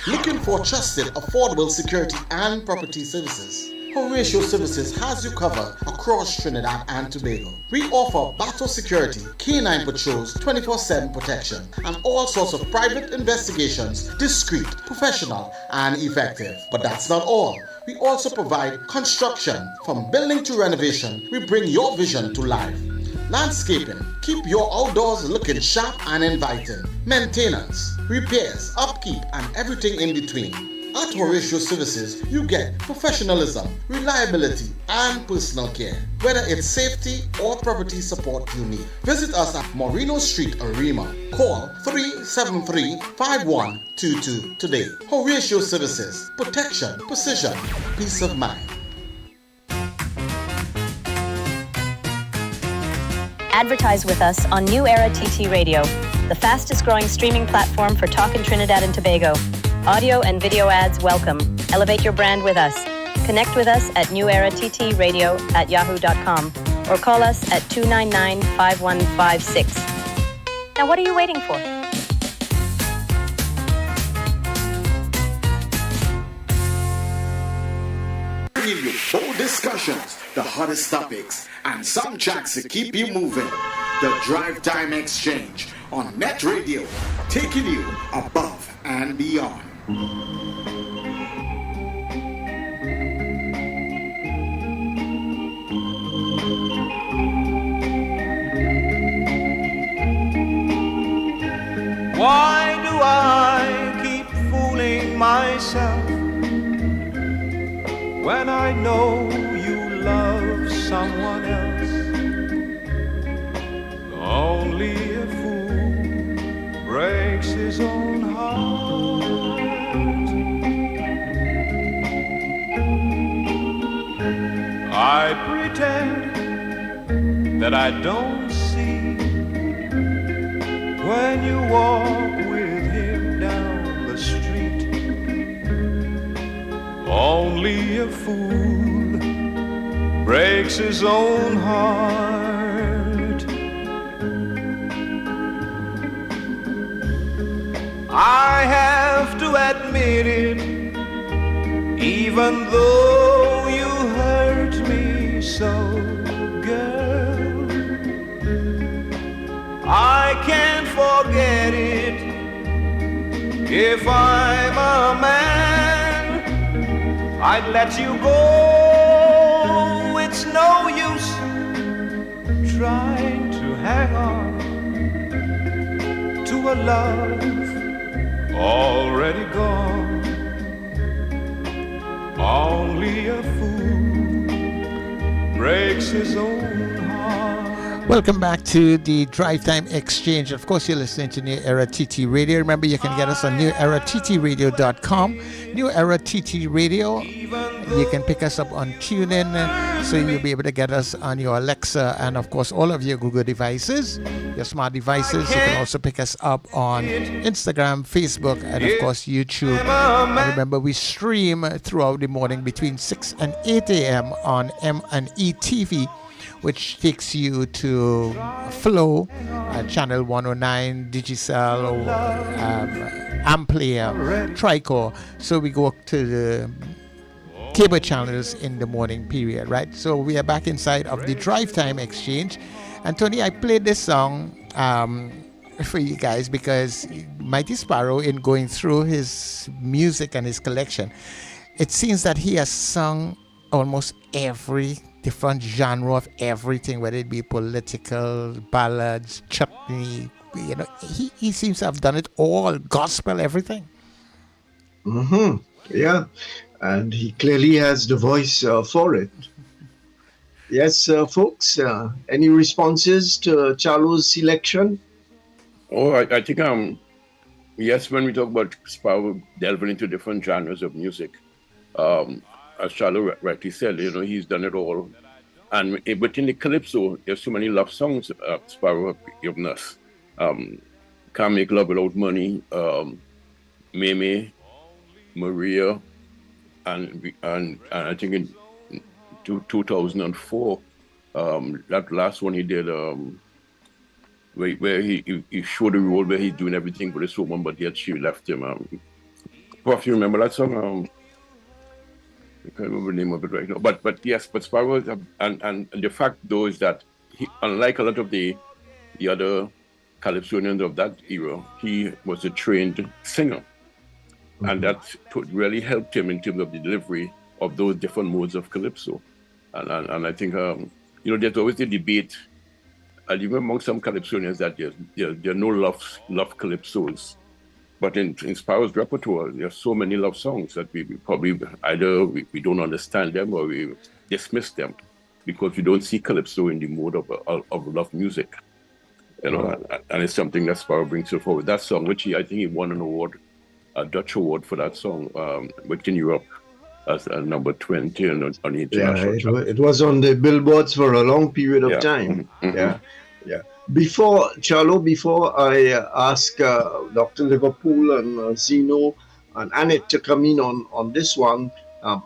Looking for trusted, affordable security and property services? Horatio Services has you covered across Trinidad and Tobago. We offer battle security, canine patrols, 24/7 protection, and all sorts of private investigations, discreet, professional, and effective. But that's not all. We also provide construction. From building to renovation, we bring your vision to life. Landscaping, keep your outdoors looking sharp and inviting. Maintenance, repairs, upkeep, and everything in between. At Horatio Services, you get professionalism, reliability, and personal care. Whether it's safety or property support you need. Visit us at Moreno Street, Arima. Call 373-5122 today. Horatio Services, protection, precision, peace of mind. Advertise with us on New Era TT Radio, the fastest growing streaming platform for talk in Trinidad and Tobago. Audio and video ads welcome. Elevate your brand with us. Connect with us at newerattradio@yahoo.com or call us at 299-5156. Now what are you waiting for? Bringing you bold discussions, the hottest topics, and some tracks to keep you moving. The Drive Time Exchange on Net Radio, taking you above and beyond. Why do I keep fooling myself when I know you love someone else? Only a fool breaks his own heart. I pretend that I don't see when you walk with him down the street. Only a fool breaks his own heart. I have to admit it, even though you hurt me so, girl. I can't forget it. If I'm a man, I'd let you go. It's no use trying to hang on to a love already gone. Only a fool breaks his own heart. Welcome back to the Drive Time Exchange. Of course, you're listening to New Era TT Radio. Remember, you can get us on newerattradio.com. New Era TT Radio. You can pick us up on TuneIn, so you'll be able to get us on your Alexa and, of course, all of your Google devices, your smart devices. You can also pick us up on Instagram, Facebook, and, of course, YouTube. And remember, we stream throughout the morning between 6 and 8 a.m. on M&E TV, which takes you to Flow, Channel 109, Digicel, Amplia, Tricore. So we go to the cable channels in the morning period, right? So we are back inside of the Drive Time Exchange. And Tony, I played this song for you guys because Mighty Sparrow, in going through his music and his collection, it seems that he has sung almost every different genre of everything, whether it be political, ballads, chutney, he seems to have done it all, gospel, everything. Mm-hmm. Yeah, and he clearly has the voice for it. Yes, folks, any responses to Charlo's selection? Oh, I think, yes, when we talk about Sparrow delving into different genres of music, as Charlo rightly said, he's done it all. And within the calypso, there's so many love songs Sparrow have given us. Can't Make Love Without Money, Meme, Maria, and I think in 2004, that last one he did, where he showed the role where he's doing everything for this woman, but yet she left him. Prof, you remember that song? I can't remember the name of it right now. But yes, but Sparrow, and the fact though is that he, unlike a lot of the other calypsonians of that era, he was a trained singer, and that really helped him in terms of the delivery of those different modes of calypso. And I think there's always the debate, and even among some calypsonians, that there are no love calypsos. But in Sparrow's repertoire, there are so many love songs that we probably either we don't understand them or we dismiss them because we don't see calypso in the mode of love music. And it's something that Sparrow brings forward. That song, which I think he won an award, a Dutch award for that song, within Europe as number 20 on the international chart. It was on the billboards for a long period of time. Mm-hmm. Yeah. Before I ask Dr. Liverpool and Zeno and Annette to come in on this one,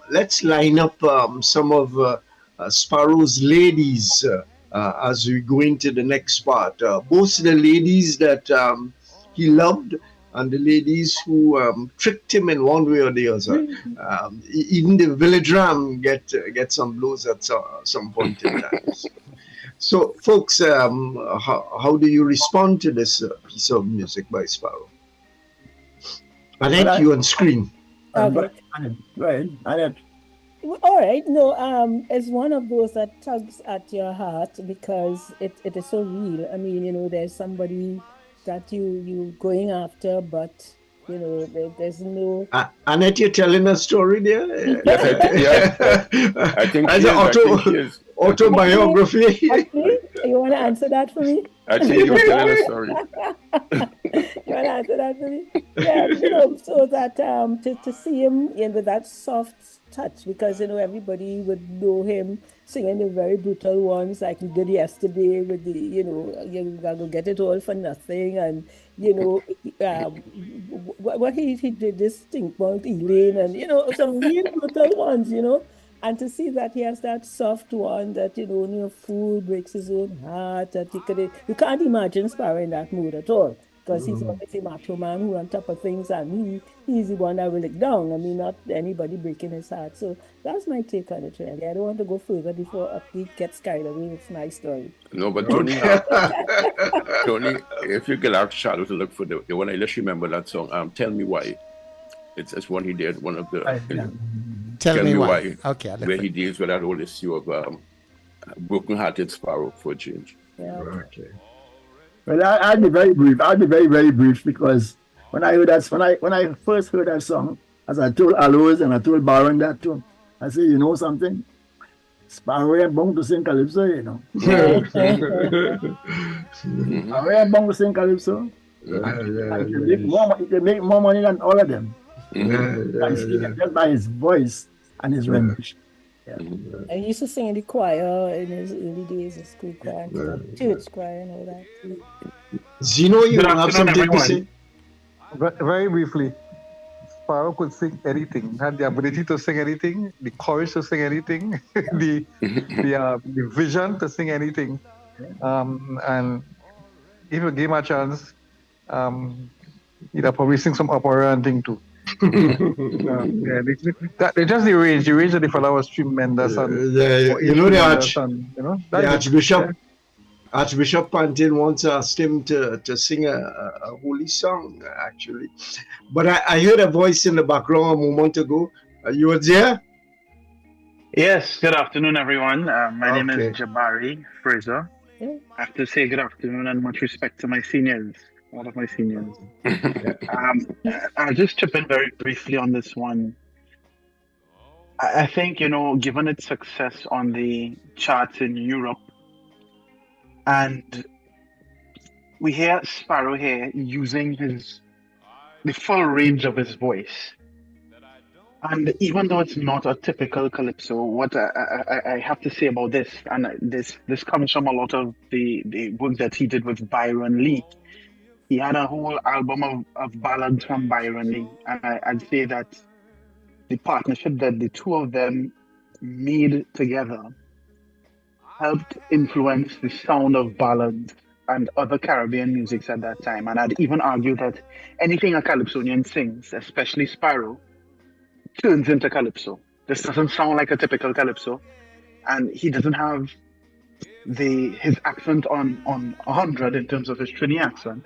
let's line up some of Sparrow's ladies as we go into the next part. Both the ladies that he loved and the ladies who tricked him in one way or the other. Even the village ram get some blows at some point in time. So, folks, how do you respond to this piece of music by Sparrow? Annette, you on screen. Okay. Right, Annette. All right. No, it's one of those that tugs at your heart because it is so real. I mean, there's somebody that you going after, but there's no. Annette, you're telling a story there. I think as an autobiography. Actually, you want to answer that for me? Actually, you were telling a story. You want to answer that for me? Yeah, so that to see him with that soft touch, because everybody would know him singing the very brutal ones like he did yesterday with the you gotta get it all for nothing, and what he did, this thing about Elaine, and some real brutal ones, and to see that he has that soft one that food breaks his own heart, that you can't imagine Sparrow in that mood at all. Because he's always a macho man who on top of things, and he's the one that will look down. I mean, not anybody breaking his heart. So that's my take on it, really. I don't want to go further before Upbeat gets carried away. It's my story. No, but Tony, Tony, if you can ask Charlotte to look for the one, I just remember that song. Tell Me Why. It's one he did, one of the. Tell Me Why. Okay. Where he deals with that whole issue of broken-hearted Sparrow for a change. Yeah. Okay. Well, I'll be very brief. I'll be very, very brief because when I first heard that song, as I told Alois and I told Baron that too, I said, you know something? Sparrow ain't bound to sing calypso, Sparrow ain't bound to sing calypso. He can make more money than all of them. Just by his voice and his rendition. I used to sing in the choir in his early days, the school choir, church choir, and all that. Zeno, you have something to say? Very briefly, Sparrow could sing anything. Had the ability to sing anything, the courage to sing anything, the vision to sing anything. And if you give him a chance, he'd probably sing some opera and thing too. Just the range of the fellow was tremendous. The Archbishop Pantin once asked him to sing a holy song, actually. But I heard a voice in the background a moment ago. You were there? Yes, good afternoon, everyone. My name is Jabari Fraser. I have to say good afternoon and much respect to my seniors. All of my seniors. I'll just chip in very briefly on this one. I think, given its success on the charts in Europe, and we hear Sparrow here using the full range of his voice. And even though it's not a typical calypso, what I have to say about this, and this comes from a lot of the work that he did with Byron Lee. He had a whole album of ballads from Byron Lee. And I'd say that the partnership that the two of them made together helped influence the sound of ballads and other Caribbean musics at that time. And I'd even argue that anything a Calypsonian sings, especially Sparrow, turns into calypso. This doesn't sound like a typical calypso, and he doesn't have his accent on 100 in terms of his Trini accent,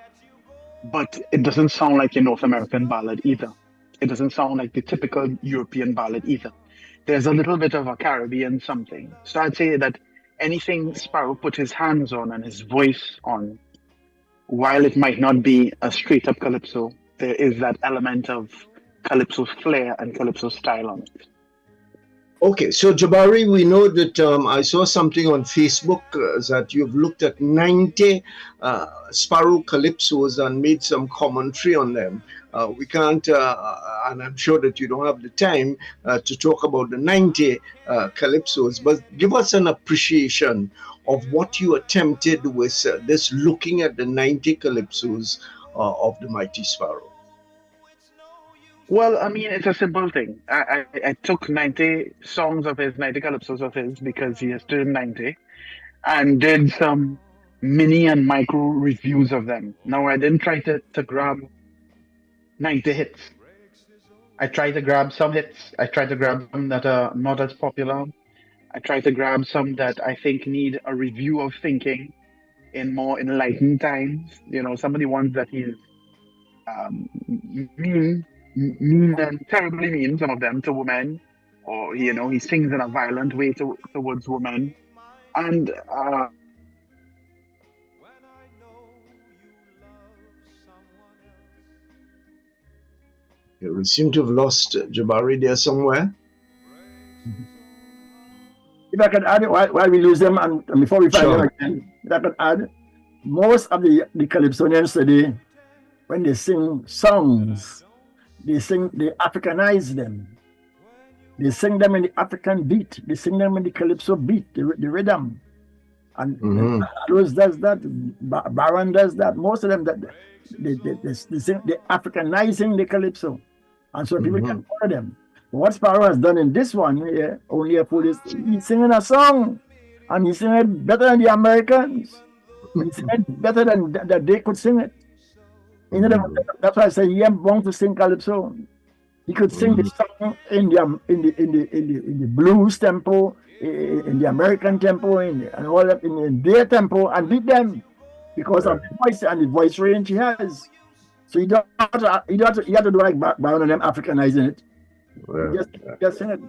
but it doesn't sound like a North American ballad either. It doesn't sound like the typical European ballad either. There's a little bit of a Caribbean something. So I'd say that anything Sparrow put his hands on and his voice on, while it might not be a straight up calypso, there is that element of calypso flair and calypso style on it. Okay, so Jabari, we know that I saw something on Facebook that you've looked at 90 Sparrow calypsos and made some commentary on them. We can't, and I'm sure that you don't have the time to talk about the 90 calypsos, but give us an appreciation of what you attempted with this looking at the 90 calypsos of the Mighty Sparrow. Well, I mean, it's a simple thing. I took 90 songs of his, 90 calypsos of his, because he has turned 90, and did some mini and micro reviews of them. Now, I didn't try to grab 90 hits. I tried to grab some hits. I tried to grab some that are not as popular. I tried to grab some that I think need a review of thinking in more enlightened times. You know, some of the ones that he's mean and terribly mean, some of them, to women, or you know, he sings in a violent way towards women, and we seem to have lost Jabari there somewhere. If I can add, while we lose them, and before we find them again, if I can add, most of the Calypsonians today, when they sing songs, they Africanize them. They sing them in the African beat. They sing them in the calypso beat, the rhythm. And Rose does that. Baron does that. Most of them they sing, they Africanizing the calypso, and so people can follow them. But what Sparrow has done in this one here, only a fool, is he's singing a song, and he's singing it better than the Americans. He's singing it better than that they could sing it. You know, that's why I say he ain't born to sing calypso. He could sing the song in the blues tempo, in the American tempo, and all that in their tempo, and beat them because of the voice and the voice range he has. So you have to do like Brown and them Africanizing it. Just sing it.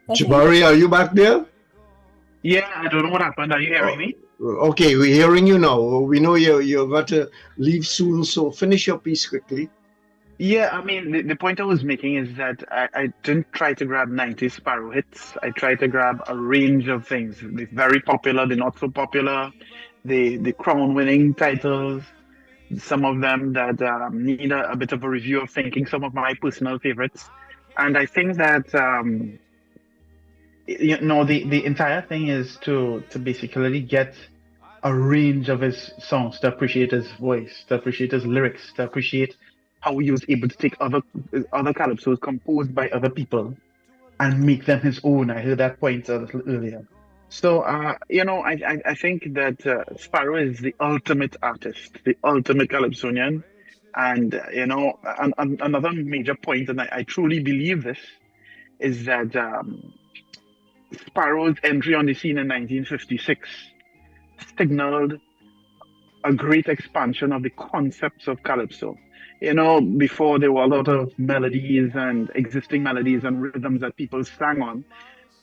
Jabari, are you back there? Yeah, I don't know what happened. Are you hearing me? Okay, we're hearing you now. We know you're about to leave soon, so finish your piece quickly. Yeah, I mean, the point I was making is that I didn't try to grab 90 Sparrow hits. I tried to grab a range of things. The very popular, the not so popular, the crown-winning titles, some of them that need a bit of a review of thinking, some of my personal favorites. And I think that the entire thing is to basically get a range of his songs, to appreciate his voice, to appreciate his lyrics, to appreciate how he was able to take other calypsos composed by other people and make them his own. I heard that point a little earlier. So, I think that Sparrow is the ultimate artist, the ultimate calypsonian. And, another major point, and I truly believe this, is that Sparrow's entry on the scene in 1956 signaled a great expansion of the concepts of calypso. You know, before there were a lot of melodies and existing melodies and rhythms that people sang on,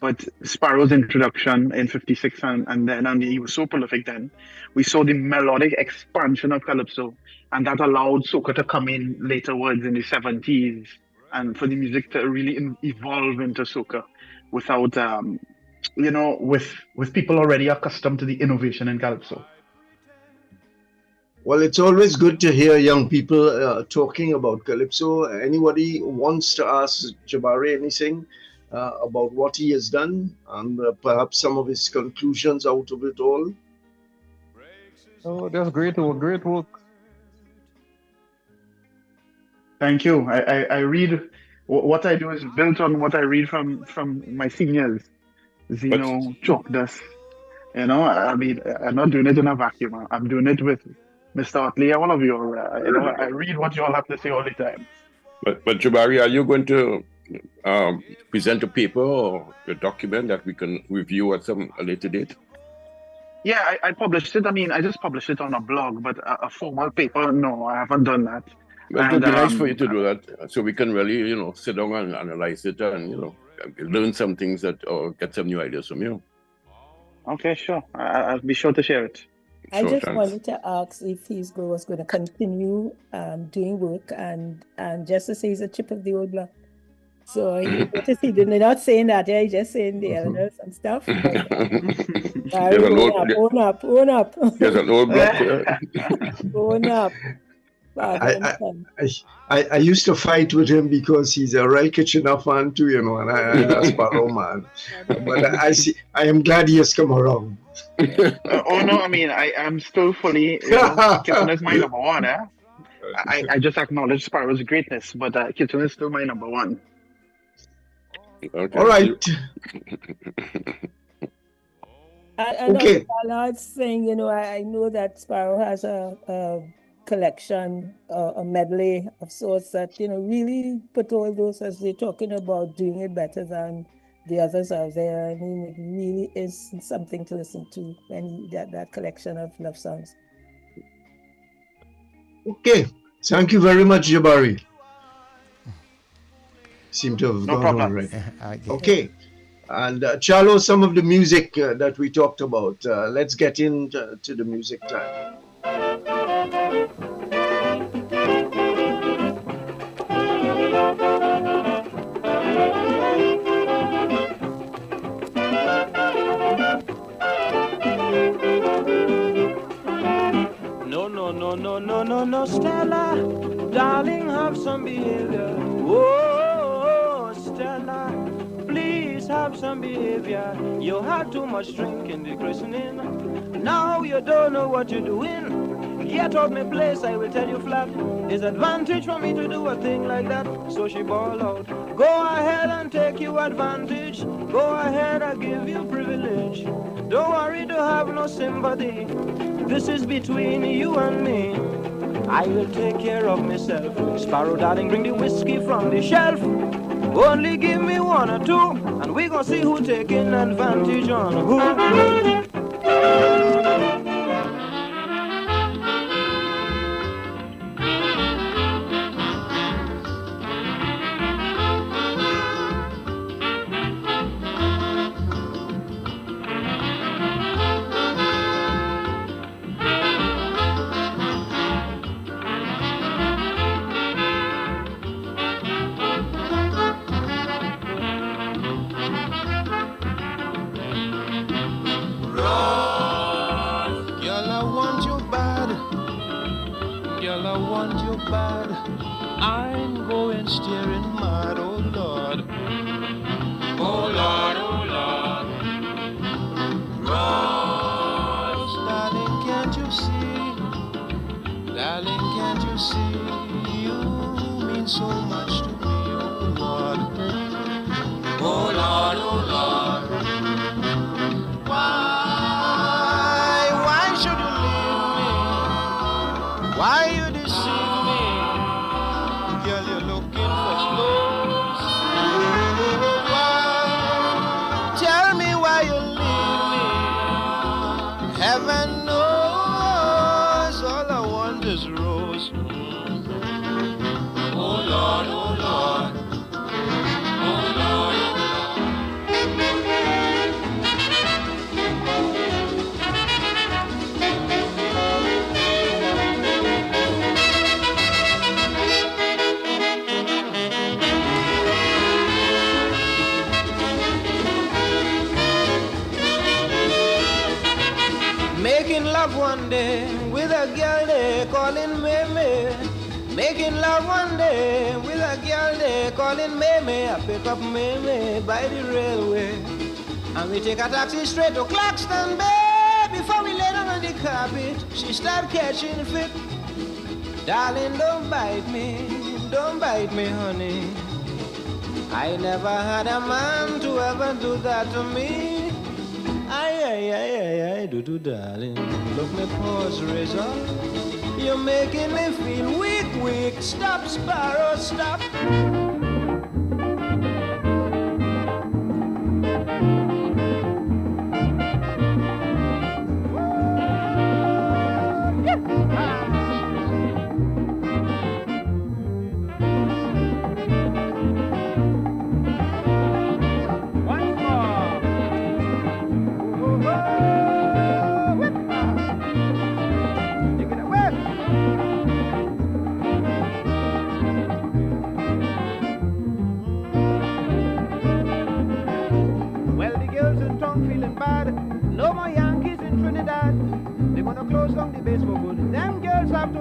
but Sparrow's introduction in 56 and he was so prolific then, we saw the melodic expansion of calypso, and that allowed soca to come in laterwards in the 70s, and for the music to really evolve into soca without, with people already accustomed to the innovation in calypso. Well, it's always good to hear young people talking about calypso. Anybody wants to ask Jabari anything about what he has done and perhaps some of his conclusions out of it all? Oh, that's great work. Thank you. I read, what I do is built on what I read from my seniors. Zeno, Chokdas. I mean, I'm not doing it in a vacuum. I'm doing it with Mr. Otley, all of you. I read what you all have to say all the time. But Jabari, are you going to present a paper or a document that we can review at a later date? Yeah, I published it. I mean, I just published it on a blog, but a formal paper, no, I haven't done that. Well, it would be nice for you to do that, so we can really, sit down and analyze it and, learn some things or get some new ideas from you. Okay, sure. I'll be sure to share it. I just wanted to ask if he was going to continue doing work and just to say he's a chip of the old block. So he did not saying that, he's just saying the elders and stuff. But, own up. There's an old block here. Own up. I used to fight with him because he's a real Kitchener fan too, and I'm a Sparrow man. But I am glad he has come around. Oh no, I mean I am still fully Kitchener is my number one. I just acknowledge Sparrow's greatness, but Kitchener is still my number one. Okay. All right. Okay. Large thing, I know that Sparrow has a collection, a medley of sorts that really put all those, as they're talking about, doing it better than the others out there. I mean, it really is something to listen to when that collection of love songs. Okay, thank you very much, Jabari. Seem to have gone on right. Okay, and Charlo, some of the music that we talked about. Let's get into the music time. No, Stella, darling, have some behavior. Oh, Stella, please have some behavior. You had too much drink in the christening. Now you don't know what you're doing. Get out my place, I will tell you flat. It's advantage for me to do a thing like that. So she ball out. Go ahead and take you advantage. Go ahead, I give you privilege. Don't worry to have no sympathy. This is between you and me. I will take care of myself. Sparrow, darling, bring the whiskey from the shelf. Only give me one or two, and we gonna see who taking advantage on who. One day with a girl they calling Meme. Making love one day with a girl they calling Meme. I pick up Meme by the railway and we take a taxi straight to Claxton Bay. Before we lay down on the carpet, she start catching fit. Darling, don't bite me, honey. I never had a man to ever do that to me. I do, darling. Look, me paws raise up. You're making me feel weak. Stop, Sparrow, stop.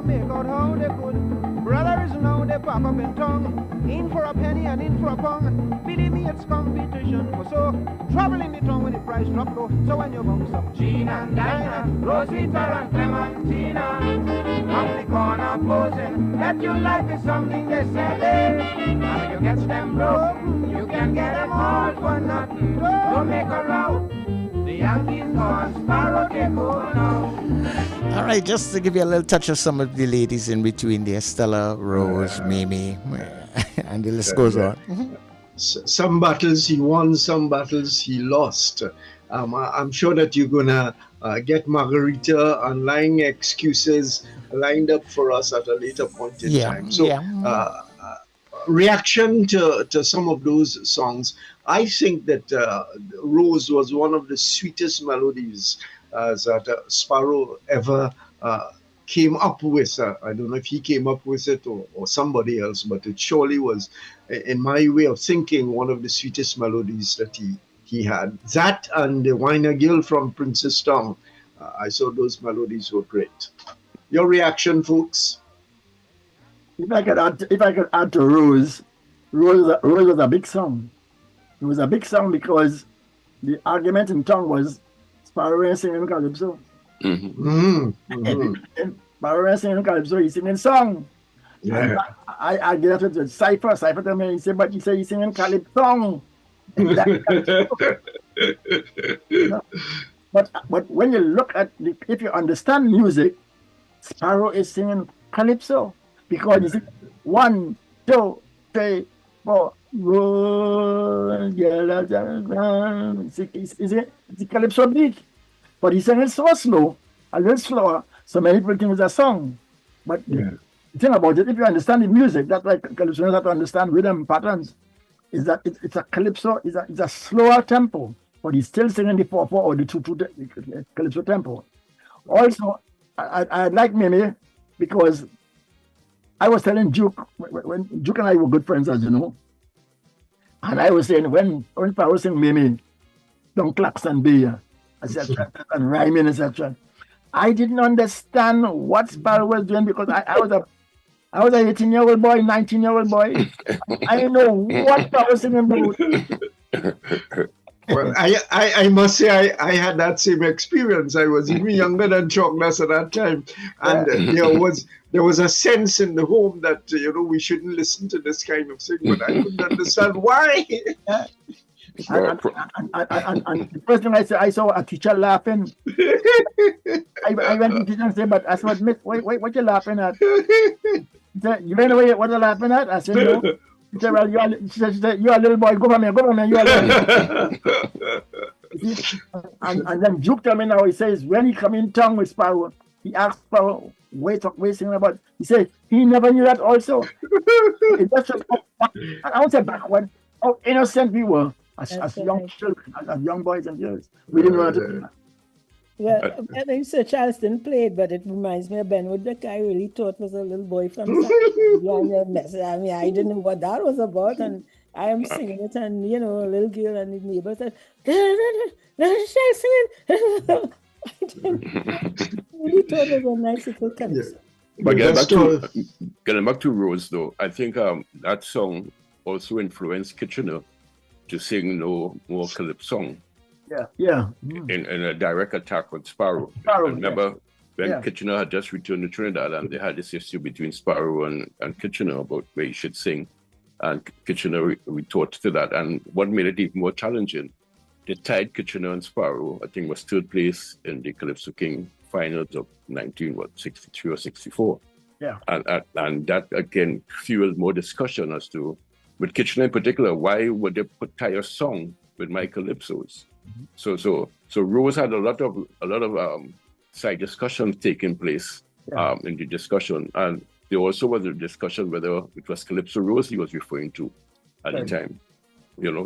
make out how they could. Brothers now they pack up in tongue, in for a penny and in for a pound. Believe me, it's competition for so trouble in the tongue when the price drop low. So when you bounce up Gina and Dinah, Rosita and Clementina, on the corner posing that your life is something they selling. And you catch them broke, you can get them all for nothing. Don't make a row. The Yankees gone, Sparrow take over now. All right, just to give you a little touch of some of the ladies in between there, Stella, Rose, Mimi, and the list goes on. Some battles he won, some battles he lost. I'm sure that you're gonna get Margarita and Lying Excuses lined up for us at a later point in time. So, reaction to some of those songs. I think that Rose was one of the sweetest melodies that Sparrow ever came up with. I don't know if he came up with it or somebody else, but it surely was, in my way of thinking, one of the sweetest melodies that he had. That and the Winer Gill from Princess Town. I saw those melodies were great. Your reaction, folks? If I could add to Rose was a big song. It was a big song because the argument in tongue was Sparrow singing calypso. Sparrow singing calypso, he's singing song. Yeah. I get up with Cypher. Cypher told me, he said, but he said he's singing calypso. But when you look at if you understand music, Sparrow is singing calypso because you see 1, 2, 3, 4. It's a calypso beat, but he's singing so slow, a little slower, so many people think it's a song. But the thing about it, if you understand the music, that's why calypso have to understand rhythm patterns. Is that it's a calypso, it's a slower tempo, but he's still singing the 4/4 or the 2/2 calypso tempo. Also, I like Mimi because I was telling Duke when Duke and I were good friends, as you know. And I was saying, when I was saying Mimi, don't claps and be, etc., and rhyming, etc., I didn't understand what Sparrow was doing because I was a 18-year-old boy, 19-year-old boy. I didn't know what I was singing about. Well, I must say I had that same experience. I was even younger than Chocness at that time, and there was a sense in the home that we shouldn't listen to this kind of thing, but I couldn't understand why. And the first thing I saw a teacher laughing. I went to the teacher and said, "But I said, Miss, what you laughing at?" He said, "You know what you're laughing at?" I said, "No." She said, "Well, you're a little boy. Go from here. You're a little boy." And then Duke told me now, he says, when he come in town with Sparrow, he asked Sparrow, wait singing about. He said, he never knew that also. It just I would say backward, how innocent we were as young children, as young boys and girls. We didn't know how to do that. Well, I think Sir Charleston played, but it reminds me of Ben Woodbeck. I really thought was a little boy from I didn't know what that was about, and I am singing it, and a little girl and the neighbor said, singing. I really thought it was a nice little calypso. But getting back to Rose, though, I think that song also influenced Kitchener to sing more calypso song. Yeah. In a direct attack on Sparrow. I remember when Kitchener had just returned to Trinidad and they had this issue between Sparrow and Kitchener about where he should sing. And Kitchener retorted to that. And what made it even more challenging, they tied Kitchener and Sparrow, I think was third place in the Calypso King finals of 63 or 64. Yeah. And that, again, fueled more discussion as to, with Kitchener in particular, why would they tie a song with my calypsos? So Rose had a lot of side discussions taking place in the discussion, and there also was a discussion whether it was Calypso Rose he was referring to at the time.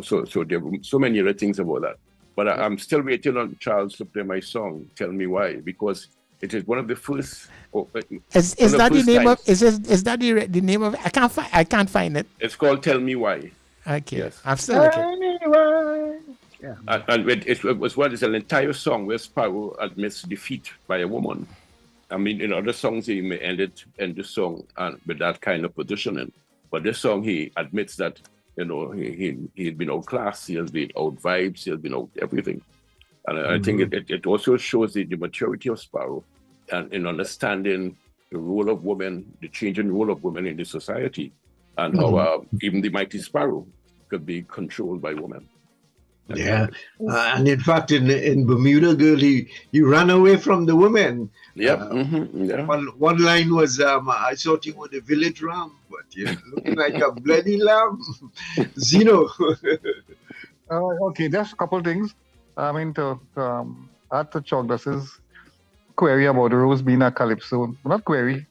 So there were so many other things about that. But I'm still waiting on Charles to play my song. Tell me why, because it is one of the first. Is that the name of? Is that the name of? I can't find it. It's called Tell Me Why. Okay. Yes. I'm still looking. Tell me why. Yeah. And it was an entire song where Sparrow admits defeat by a woman. I mean, in other songs, he may end the song and with that kind of positioning. But this song, he admits that, you know, he'd been outclassed, he has been out vibes, he has been out everything. And I think it also shows the maturity of Sparrow and in understanding the role of women, the changing role of women in the society, and how even the mighty Sparrow could be controlled by women. Yeah, and in fact, in Bermuda Girl, he ran away from the women. Yeah. One line was, "I thought you were the village ram, but you're looking like a bloody lamb." Zeno. Okay, just a couple things. I mean, to add to Chogdas's query about Rose being a calypso, not query,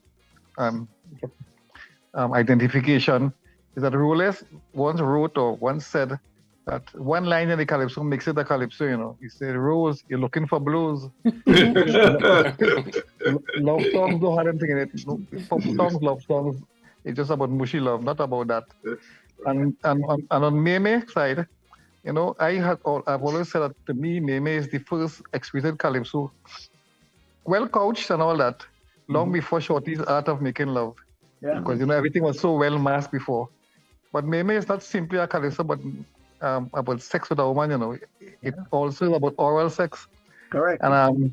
identification, is that Rowless once wrote or once said that one line in the calypso makes it a calypso, you know. He said, "Rose, you're looking for blues." Love songs don't have anything in it. No, pop songs, love songs, it's just about mushy love, not about that. And on Meme side, you know, I've always said that to me, Meme is the first explicit calypso, well couched and all that, long before Shorty's Art of Making Love. Yeah. Because, you know, everything was so well masked before. But Meme is not simply a calypso, but about sex with a woman, you know. It also is about oral sex. Correct. And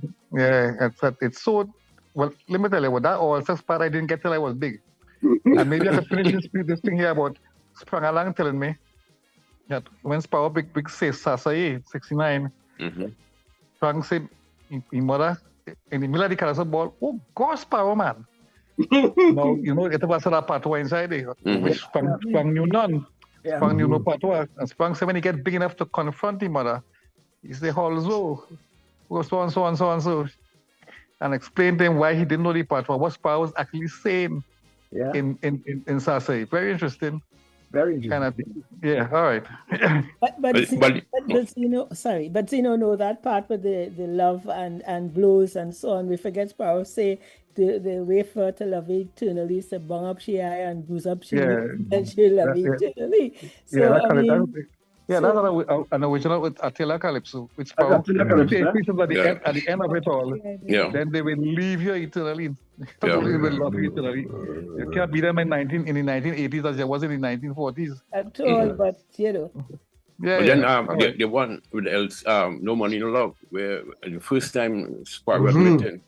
it's so, well, let me tell you, that oral sex part I didn't get till I was big. And maybe I could finish this thing here about Sprang Along telling me that when Sparrow Big says Sasaye, 69, Sprang said, in mother, in the middle of the calypso ball, "Oh, gosh, Sparrow, man." Now, you know, it was a patois inside there, which Sprang knew none. Yeah. Sprang knew no patois. And Sprang said when he get big enough to confront his mother, he said, "Holzo, so and so and so and so," and explained to him why he didn't know the patois, what Sparrow was actually saying in Sasaye. Very interesting. Very interesting. Kind of thing. Yeah, all right. But Zeno know that part with the love and blows and so on. We forget Sparrow say the way for her to love eternally is to bung up she eye and bruise up she and she love eternally. So that's an original with Attila Calypso, which Sparrow at the end of it all. Yeah. Then they will leave you eternally. They will love you eternally. You can't be them in the 1980s as there was in the 1940s. At all, but you know. The one with No Money, No Love, where the first time Sparrow admitted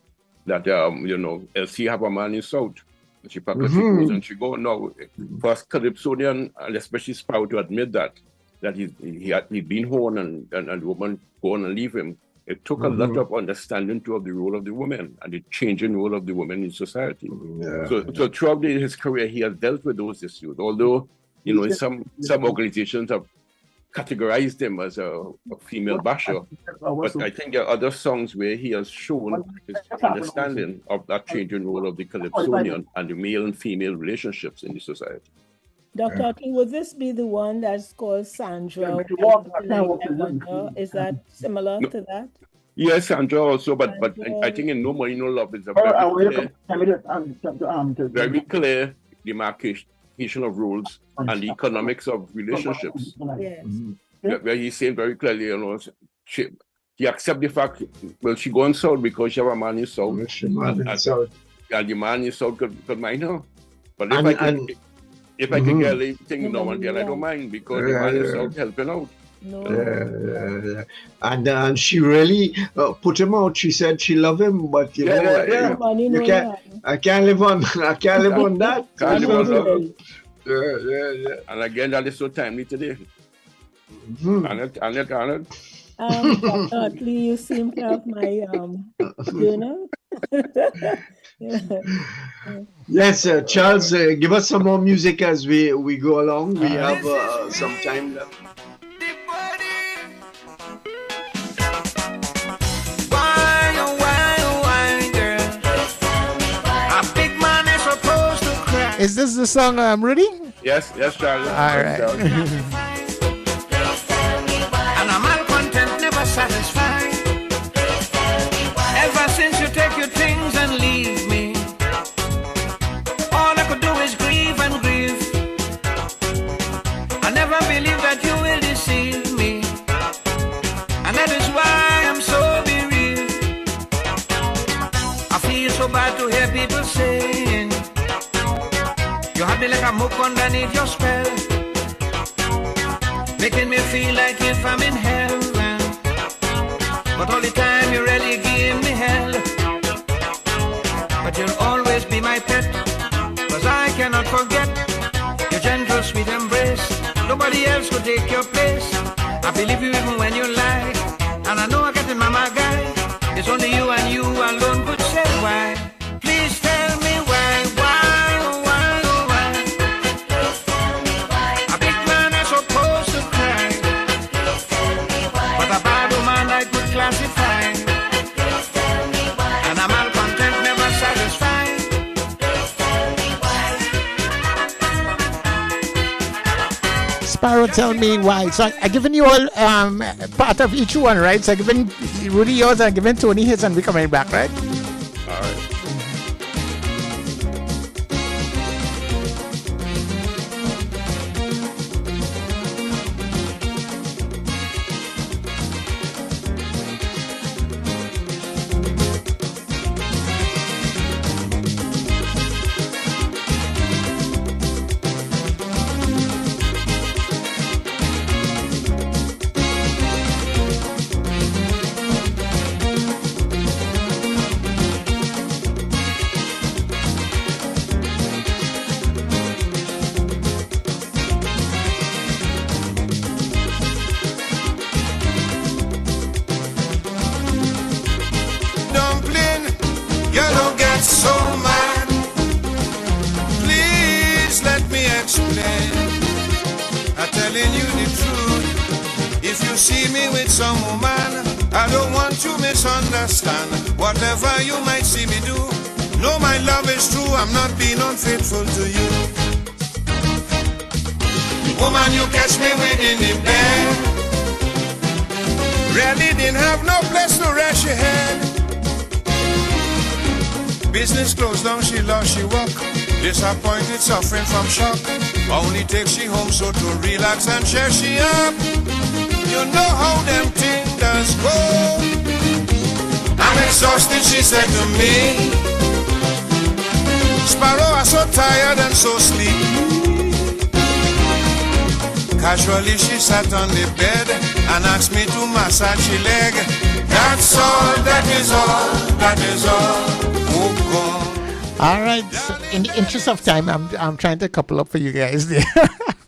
that you know, she have a man in South. She packed her shoes and she go, no, first Calypsonian, and especially Sparrow to admit that he'd been horned and the woman go on and leave him. It took a lot of understanding of the role of the woman and the changing role of the woman in society. So throughout his career, he has dealt with those issues. Although, you know, some organizations have categorized him as a female basher, but I think there are other songs where he has shown his understanding of that changing role of the Calypsonian and the male and female relationships in the society. Dr. Aki, would this be the one that's called Sandra? Is that similar to that? Yes, Sandra also, but I think in No Money, No Love is a very clear demarcation of rules and the economics of relationships. Yes. Where he's saying very clearly, you know, he accept the fact, well, she go on South because she have a man in South. And the man in South could mind her. But if I can get anything no one girl, I don't mind because the man is out helping out. No. And she really put him out. She said she loved him, but you know, I can't live on that. Can't live on that. And again, that is so timely today. Annette. Definitely, you seem to have my, you know. Yes, Charles, give us some more music as we go along. We have some time left. Is this the song I'm reading? Yes, Charles. All right. And I'm malcontent, never satisfied. Ever since you take your things and leave me, all I could do is grieve and grieve. I never believed that you will deceive me, and that is why I'm so bereaved. I feel so bad hold me like a mook underneath your spell, making me feel like if I'm in hell. But all the time you really give me hell. But you'll always be my pet, 'cause I cannot forget your gentle sweet embrace. Nobody else could take your place. I believe you even when you lie, and I know I get in my guy. It's only you and you alone could say why. Please tell me why. Please tell me why. A big man is supposed to cry, Please tell me why. but a bad woman I could classify. Please tell me why. And a malcontent never satisfied. Please tell me why. Sparrow, tell me why. So I've given you all part of each one, right? So I've given Rudy yours and I've given Tony his, and we're coming back, right? All right. Dumpling, you don't get so mad. Please let me explain. I'm telling you the truth. If you see me with some woman, I don't want to misunderstand. Whatever you might see me do, know my love is true. I'm not being unfaithful to you. Woman, you catch me within the bed. Really didn't have no place to rest your head. Business closed down, she lost, she walk. Disappointed, suffering from shock. Only takes she home so to relax and cheer she up. You know how them things does go. I'm exhausted, she said to me. Sparrow, I'm so tired and so sleepy. Casually she sat on the bed and asked me to massage her leg. That's all, that is all, that is all. Oh God. All right. So in the interest of time, I'm trying to couple up for you guys there.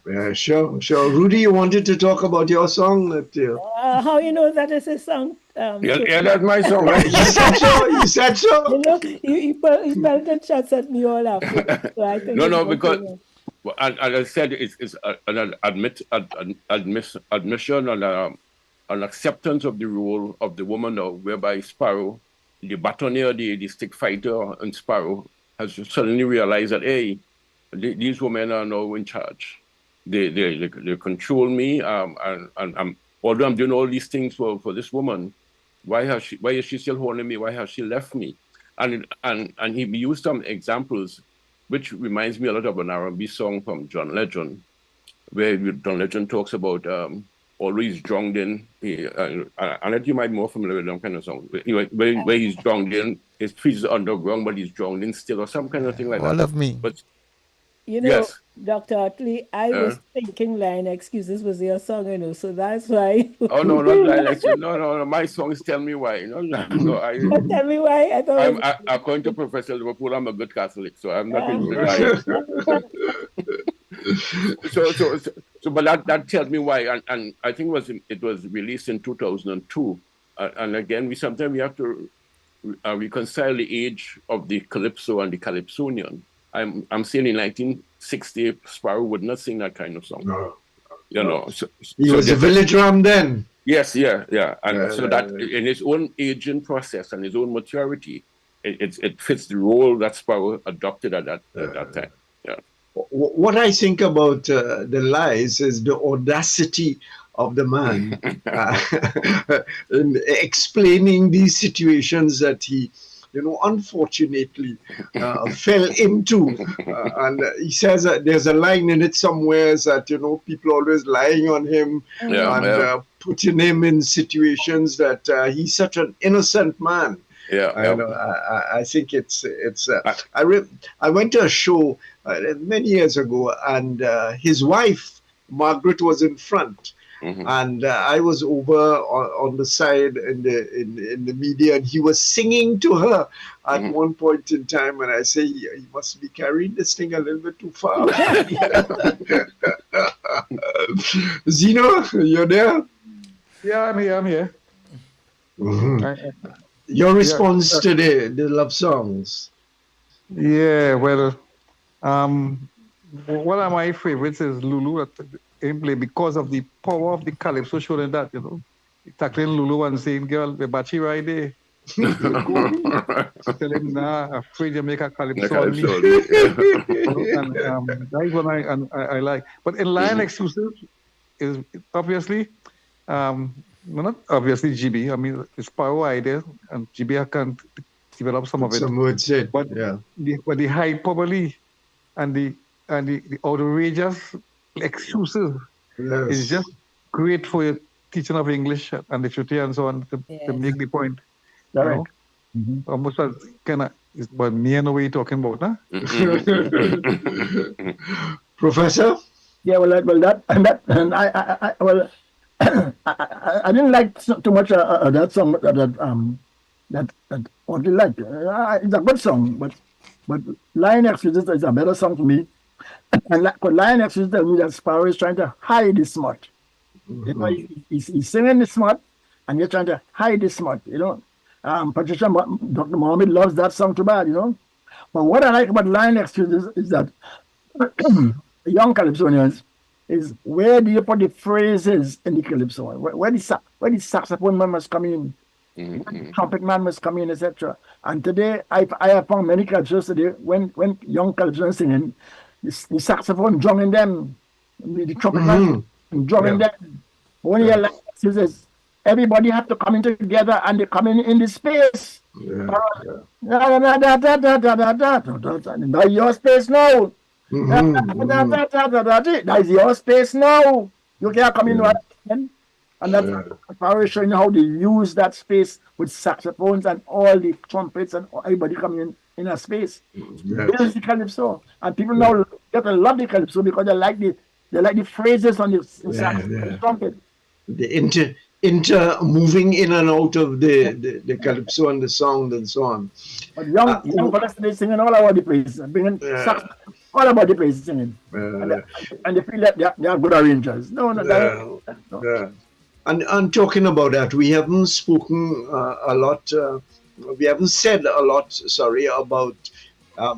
Yeah, sure. Rudy, you wanted to talk about your song that How you know that is his song? Yeah, that's my song, right? you said so. You said so. You know, he pelted shots at me all after. So I think No, it's because okay. well, as I said, it's an admission and an acceptance of the role of the woman, whereby Sparrow, the battonier, the stick fighter, and Sparrow has suddenly realized that hey, these women are now in charge. They control me, and although I'm doing all these things for this woman, why is she still holding me? Why has she left me? And he used some examples, which reminds me a lot of an R&B song from John Legend, where John Legend talks about always drowned in. And you might be more familiar with that kind of song. Anyway, where he's drowned in, his feet is underground, but he's drowned in still, or some kind of thing like that. All of me. But You know, yes. Dr. Utley, I was thinking Line Excuses was your song, you know, so that's why. Oh, no, not Line Excuses. No. My songs Tell Me Why. No, Tell me why. I thought according to Professor Liverpool, I'm a good Catholic, so I'm not going to lie. So, but that tells me why, and I think it was released in 2002, and again, we have to reconcile the age of the calypso and the calypsonian. I'm saying in 1960, Sparrow would not sing that kind of song. No. You know, He was a village ram then. Yes, yeah, and so that in his own aging process and his own maturity, it fits the role that Sparrow adopted at that time. Yeah. What I think about the lies is the audacity of the man in explaining these situations that he, unfortunately fell into. And he says that there's a line in it somewhere that, people always lying on him and putting him in situations that he's such an innocent man. I think it's I went to a show many years ago, and his wife Margaret was in front, and I was over on the side in the media, and he was singing to her at one point in time, and I say he must be carrying this thing a little bit too far. Zeno, you're there? Yeah, I'm here. I'm here. Your response to the love songs? Yeah, well, one of my favorites is Lulu in play because of the power of the calypso show in that, tackling Lulu and saying, "Girl, the bachi right there." Tell him, "Nah, afraid you make a calypso on me." And that's one I like. But in Lion Excuses is obviously, not obviously GB. I mean, it's Sparrow idea, and GB can develop some of it. Some would say, but yeah. The hyperbole and the outrageous excuses is just great for your teaching of English and literature and so on to make the point. Right. Almost as kind of, but me and the way you're talking about, huh? Professor? Yeah, well, and I well, I didn't like too much that song that what you like. It's a good song, but Lion Excuses is a better song to me. And Lion Excuses tell me that Sparrow is trying to hide his smut. He's singing the smut, and you're trying to hide the smut. Patricia, Dr. Mohammed loves that song too bad. But what I like about Lion Excuses is that young calypsonians is where do you put the phrases in the calypso? Where the saxophone man must come in, trumpet man must come in, etc. And today I have found many calypsos today when young calypsonians singing, the saxophone drumming them, the trumpet man drumming them. When you like excuses, everybody have to come in together and they come in the space. Now your space now. That is your space now. You can't come in right again. And that's Sparrow showing how they use that space with saxophones and all the trumpets and everybody coming in a space. There's the calypso. And people now get to love the calypso because they like the phrases on the saxophone trumpet. The inter moving in and out of the calypso and the sound and so on. But young fellas today singing all about the praises, bringing all about the praises singing, and they feel that they are good arrangers. No. And talking about that, we haven't spoken a lot. We haven't said a lot. Sorry, about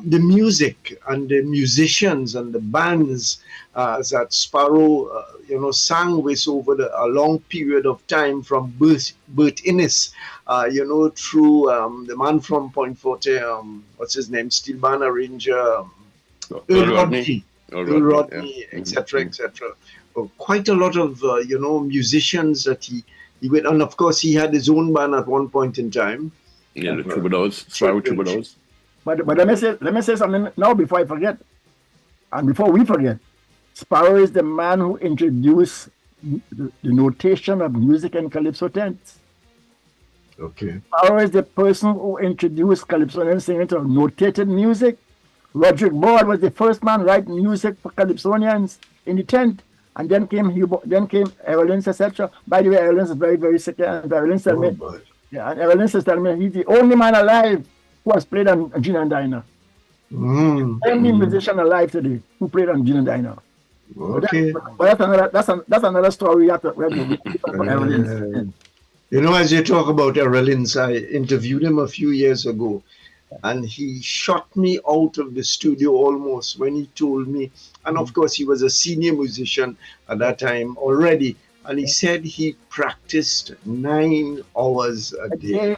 the music and the musicians and the bands that Sparrow, sang with over a long period of time from Bert Innes, through the man from Point Forte, what's his name, steel band arranger, Earl Rodney, etc., etc. Quite a lot of musicians that he went, and of course he had his own band at one point in time. Yeah, the Troubadours, Sparrow Troubadours. But let me say something now before I forget, and before we forget. Sparrow is the man who introduced the notation of music and calypso tenths. Okay. Sparrow is the person who introduced calypsonian singing to notated music. Roderick Board was the first man writing music for calypsonians in the tenth, and then came Erlins, etc. By the way, Erlins is very, very sick, and Erlins tell me, and Erlins is telling me he's the only man alive who has played on Gina and Dinah. Only musician alive today who played on Gina and Dinah. Okay. But that's another story. As you talk about Erlins, I interviewed him a few years ago, and he shot me out of the studio almost when he told me, and of course he was a senior musician at that time already, and he said he practiced 9 hours a day.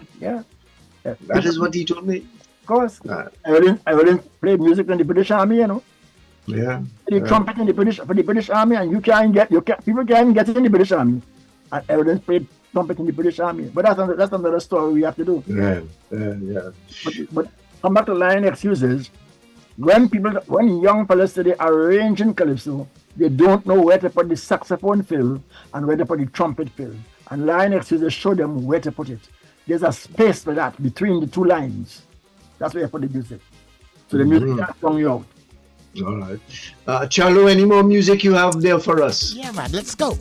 That is what he told me. Of course. Erlins played music in the British Army, Yeah. The trumpet in the British Army, and people can't get in the British Army. And Erlins played trumpet in the British Army. But that's another story we have to do. Yeah. But come back to Lion Excuses. When young fellas today are arranging calypso, they don't know where to put the saxophone fill and where to put the trumpet fill. And Lion Excuses show them where to put it. There's a space for that between the two lines. That's where you put the music. So the music can't song you out. All right. Charlo, any more music you have there for us? Yeah, man, let's go.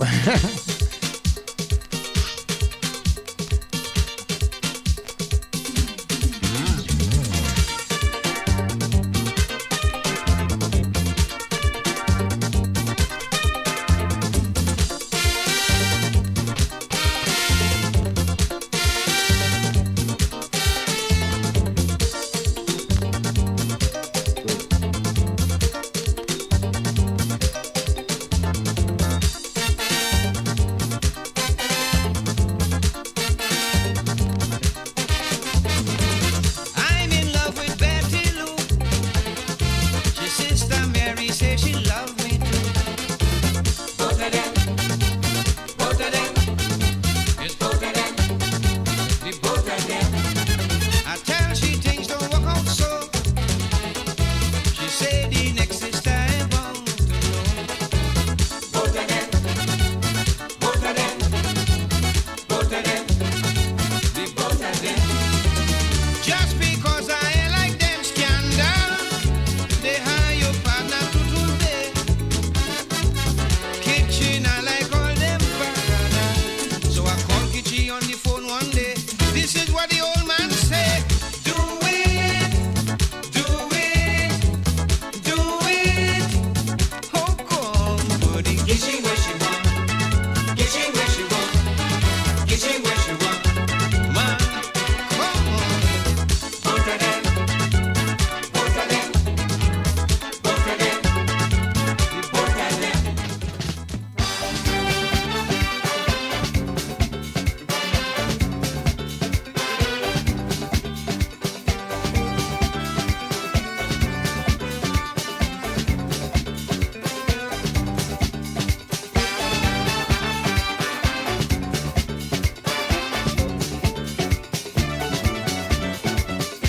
I'm in love with Betty Lou. She sister Mary say she love me too. Both of them, it's both of them, the both of them. I tell she things don't work out so. She say the next sister I want to know. Both of them, both of them, the both of them. Just because I ain't like them scandal, they hire your partner to today. Kitchen, I like all them partner. So I called Kitchi on the phone one day. This is what the old man said. Do it, do it, do it. Oh, come, buddy. Kitchen where she want, kitchen where she want, kitchen where she want. Man, come on. Both of them, both of them, both of them, both of them.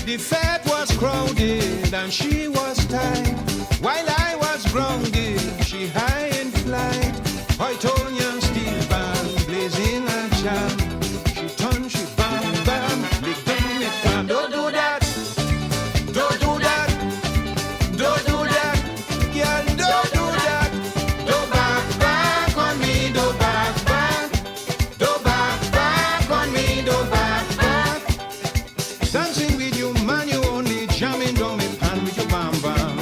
The fat was crowded and she was tight. While I was grounded, she high in flight. Hoytonia steel band blazing a jam. She turn, she bam bam, big bang it down. Don't do that, don't do that, don't do that, girl, don't do that. Don't back on me, don't back, don't back on me, don't back. Dancing with you, man, you only jamming down me pan with your bam bam.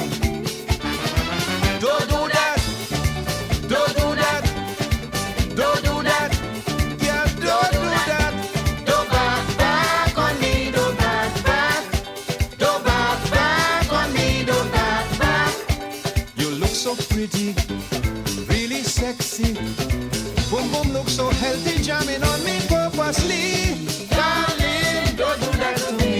Don't do that, don't do that, don't do that, yeah, don't do that. Don't back on me, don't back, don't back on me, don't back. You look so pretty, really sexy. Boom boom look so healthy, jamming on me purposely. Darling, don't do that to me.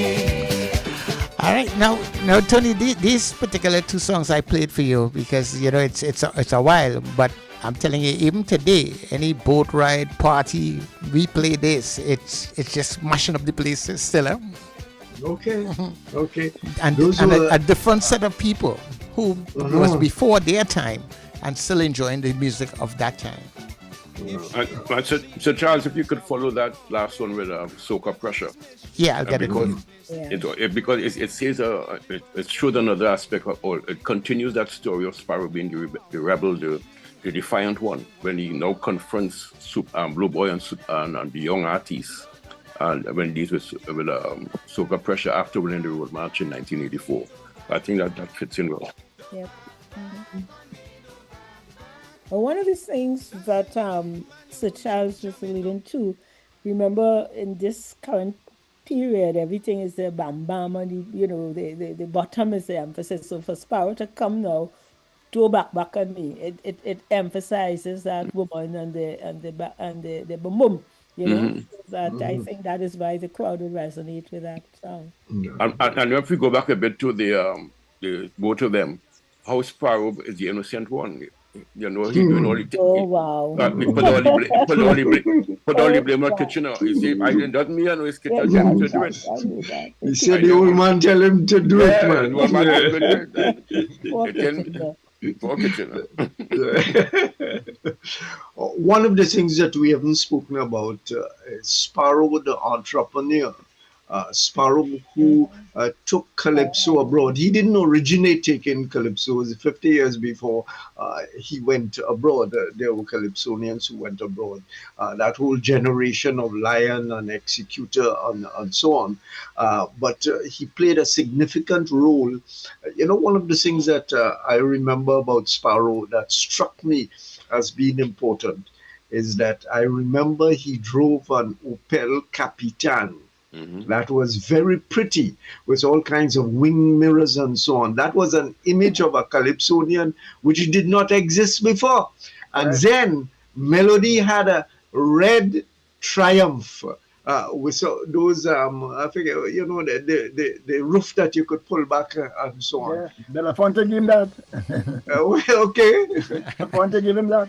All right, now, Tony, these particular two songs I played for you because it's a while, but I'm telling you, even today, any boat ride party, we play this. It's just mashing up the place still. Huh? Okay. Okay. And, Those and were- a different set of people who was before their time and still enjoying the music of that time. So Charles, if you could follow that last one with Soca Pressure. Yeah, I'll get it because going. because it says it showed another aspect of, or it continues that story of Sparrow being the rebel, the defiant one, when he now confronts Blue Boy and the young artists, and when these with Soca Pressure after winning the Road March in 1984. I think that fits in well. Yep. Well, one of the things that Sir Charles was alluding to, remember in this current period, everything is the bam bam, and the bottom is the emphasis. So for Sparrow to come now, to back on me, it emphasizes that woman and the boom boom. That I think that is why the crowd will resonate with that song. And if we go back a bit to the both of them, how Sparrow is the innocent one. He's doing all the things. Oh wow! Put all the blame on Kitchener. You see, I doesn't mean I know it's Kitchener to do it. He said the old man tell him to do it, man. The old man tell him to Poor do it. Poor Kitchener. One of the things that we haven't spoken about is Sparrow, the entrepreneur. Sparrow, who took calypso abroad. He didn't originate taking calypso. It was 50 years before he went abroad. There were calypsonians who went abroad. That whole generation of Lion and Executor and so on. But he played a significant role. One of the things that I remember about Sparrow that struck me as being important is that I remember he drove an Opel Capitan that was very pretty with all kinds of wing mirrors and so on. That was an image of a Calypsonian which did not exist before. And then Melody had a red Triumph with those, I forget, the roof that you could pull back and so on. Yeah, Belafonte gave him that. Okay. Belafonte gave him that.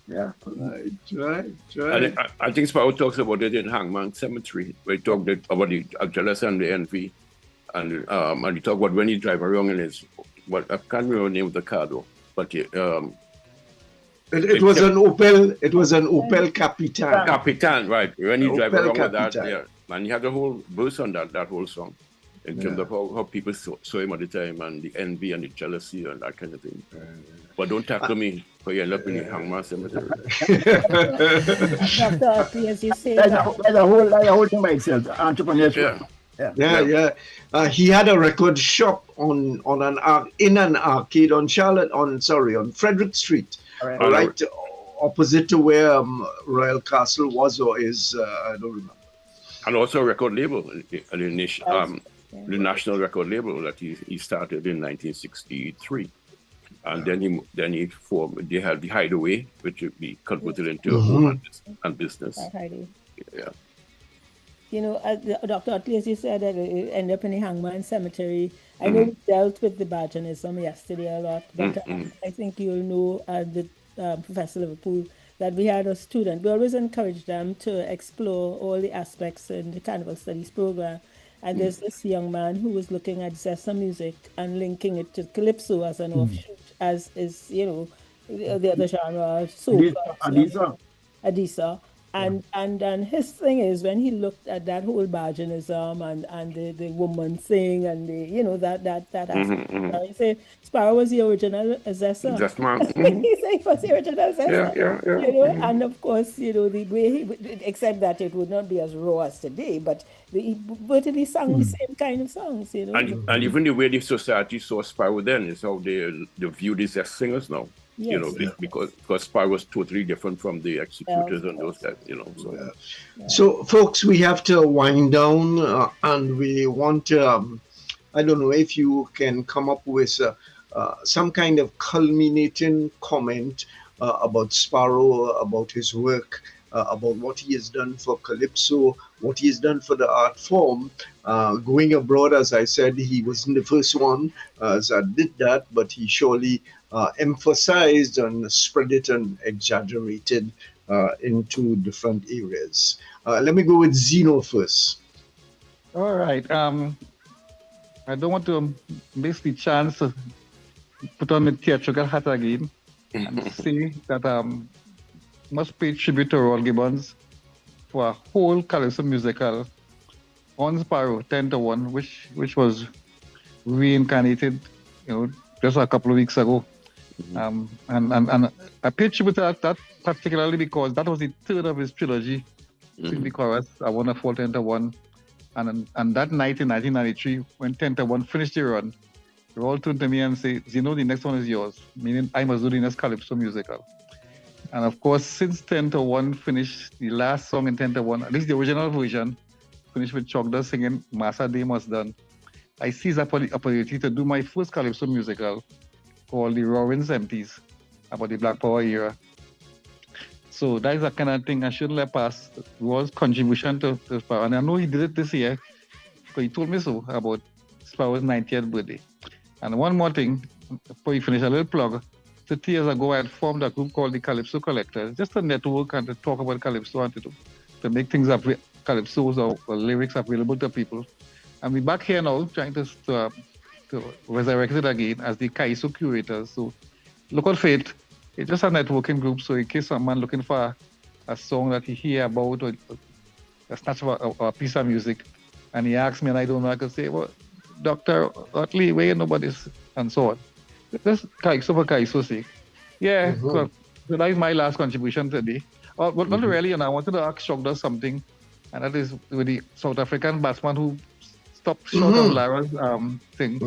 Yeah. Right. And I think Sparrow talks about it in Hangman Cemetery, where he talked about the jealous and the envy. And he talked about when he drive around in his, I can't remember the name of the car though, but it was an Opel. It was an Opel Capitan. Capitan, right? When he drive Opel around with that, Capitan. yeah, and he had a whole verse on that whole song, in terms of how people saw him at the time and the envy and the jealousy and that kind of thing. But don't talk to me, because you end up in the Hangman Cemetery. Dr. Otley, as you say, That's a whole thing by itself. Entrepreneurship. Yeah. He had a record shop in an arcade on Frederick Street, right opposite to where Royal Castle was or is. I don't remember. And also a record label, the National Record Label that he started in 1963. And then he formed. They had the Hideaway, which would be converted into a home and business. Yeah. Dr. Otley, as you said, that it ended up in the Hangman Cemetery. I know we dealt with the Bajanism yesterday a lot, but I think you'll know Professor Liverpool that we had a student. We always encourage them to explore all the aspects in the Carnival Studies program. And there's this young man who was looking at Zessa music and linking it to Calypso as an offshoot, as is, the other genre, Adisa. And his thing is when he looked at that whole Bajanism and the woman thing and that aspect, he said Sparrow was the original Zessa. He said he was the original Zessa. Yeah. And of course, the way except that it would not be as raw as today, but he sang the same kind of songs, And even the way the society saw Sparrow then is how they view these as singers now. Yes. Because Sparrow was totally different from the Executors and those guys, So, folks, we have to wind down, and we want to, I don't know if you can come up with some kind of culminating comment about Sparrow, about his work, about what he has done for Calypso, what he has done for the art form. Going abroad, as I said, he wasn't the first one that did that, but he surely emphasized and spread it and exaggerated into different areas. Let me go with Zeno first. All right. I don't want to miss the chance to put on the theatrical hat again and say that must pay tribute to Roll Gibbons for a whole Calypso musical on Sparrow 10-1, which was reincarnated, just a couple of weeks ago. And I pay tribute to that particularly because that was the third of his trilogy. Sing the chorus, I Wanna Fall 10-1. And that night in 1993, when 10-1 finished the run, they all turned to me and say, Zeno, the next one is yours, meaning I must do the next Calypso musical. And of course, since 10-1 finished, the last song in 10-1, at least the original version, finished with Chogda singing Massa Day Must Done, I seized the opportunity to do my first Calypso musical called The Roaring Empties, about the Black Power era. So that is the kind of thing I shouldn't let pass. It was contribution to Sparrow. And I know he did it this year, because he told me so about Sparrow's 90th birthday. And one more thing, before we finish, a little plug. 30 years ago, I had formed a group called the Calypso Collectors, just to network and to talk about Calypso and to make things up, Calypsos or lyrics available to people. And we're back here now, trying to resurrect it again as the Kaiso curators. So look out for it. It's just a networking group, so in case someone looking for a song that he hear about or a snatch of a piece of music, and he asked me and I don't know, I could say, well, Dr. Utley, where nobody's, and so on. Just Kaiso for Kaiso's sake. Yeah, so that is my last contribution today. Well, not really, and I wanted to ask Shogda something, and that is with the South African batsman who stopped short of Lara's thing.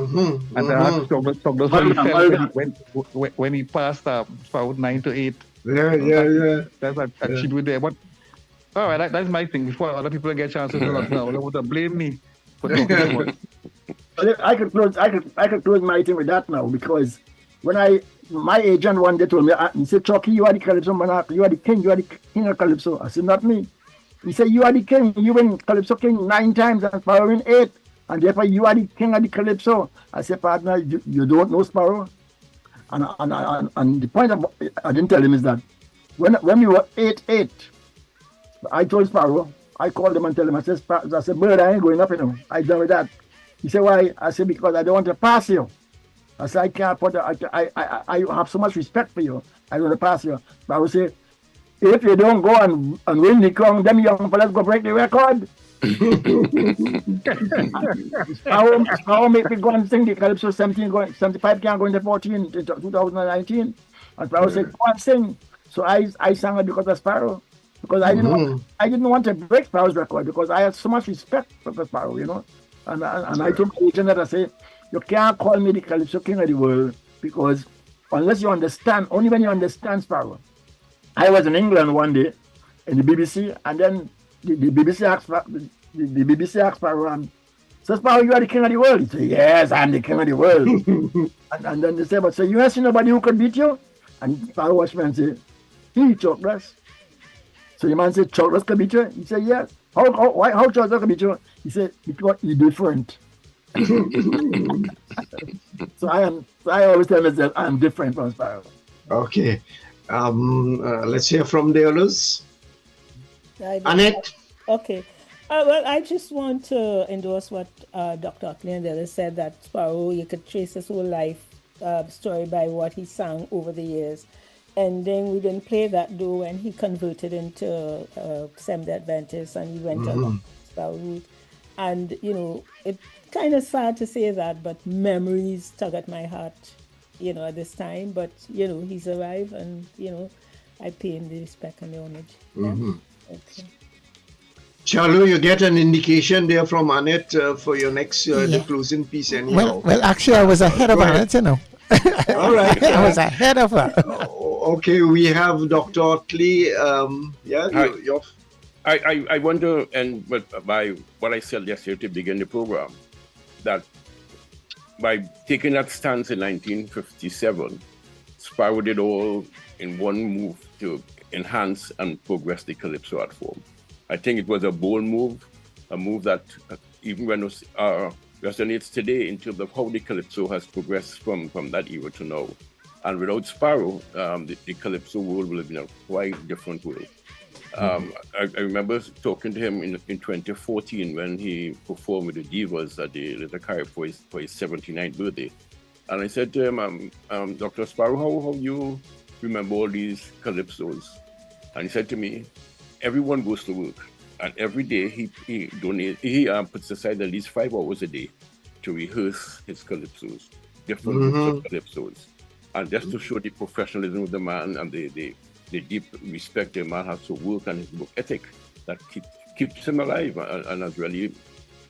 And I asked Shogda how he felt when he passed about 9-8. Yeah. That's a tribute there. But all right, that's my thing. Before other people get a chance to do that now, they would blame me for talking too much. I could close my thing with that now, because when my agent one day told me, he said, Chucky, you are the Calypso monarch, you are the king of Calypso. I said, not me. He said, you are the king, you win Calypso king 9 times and Sparrow win 8, and therefore you are the king of the Calypso. I said, partner, you don't know Sparrow. And the point I didn't tell him is that when we were 8-8, I told Sparrow, I called him and told him, I said, bird, I ain't going up, I done with that. He said, why? I said, because I don't want to pass you. I said, I can't put I have so much respect for you. I don't want to pass you. But I would say, if you don't go and win the crown, them young fellas go break the record. Sparrow make me go and sing the Calypso 75 can't go into 2019. And Sparrow said, go and sing. So I sang it because of Sparrow. Because I didn't want to break Sparrow's record, because I had so much respect for Sparrow, And I told my agent that, I say, you can't call me the Calypso king of the world, because unless you understand, only when you understand Sparrow. I was in England one day in the BBC, and then the BBC asked Sparrow, so Sparrow, you are the king of the world? He said, yes, I'm the king of the world. and then they said, but so you ain't seen nobody who could beat you? And Sparrow watched me and said, he Chocolates. So the man said, Chocolates could beat you? He said, yes. How Chocolates could beat you? He said, because he's different. So I always tell myself I'm different from Sparrow. Okay. Let's hear from the others. Annette. Okay. Well, I just want to endorse what Dr. Utley and the others said, that Sparrow, you could trace his whole life story by what he sang over the years. And then we didn't play that though when he converted into Seventh-day Adventist and he went on Sparrow route. And, it's kind of sad to say that, but memories tug at my heart, at this time. But, he's arrived and, I pay him the respect and the homage. Yeah? Okay. Chalu, you get an indication there from Annette for your next the closing piece anyhow. Well, actually, I was ahead of Annette, All right. I was ahead of her. Okay, we have Dr. Utley. I wonder, and by what I said yesterday to begin the program, that by taking that stance in 1957, Sparrow did all in one move to enhance and progress the Calypso art form. I think it was a bold move, a move that even when it resonates today in terms of how the Calypso has progressed from that era to now. And without Sparrow, the Calypso world would have been a quite different world. I remember talking to him in 2014 when he performed with the Divas at the Little Carib for his 79th birthday. And I said to him, Dr. Sparrow, how you remember all these Calypsos? And he said to me, everyone goes to work. And every day he puts aside at least 5 hours a day to rehearse his Calypsos, different groups of Calypsos. And just to show the professionalism of the man and the deep respect the man has for work and his work ethic that keeps him alive and has really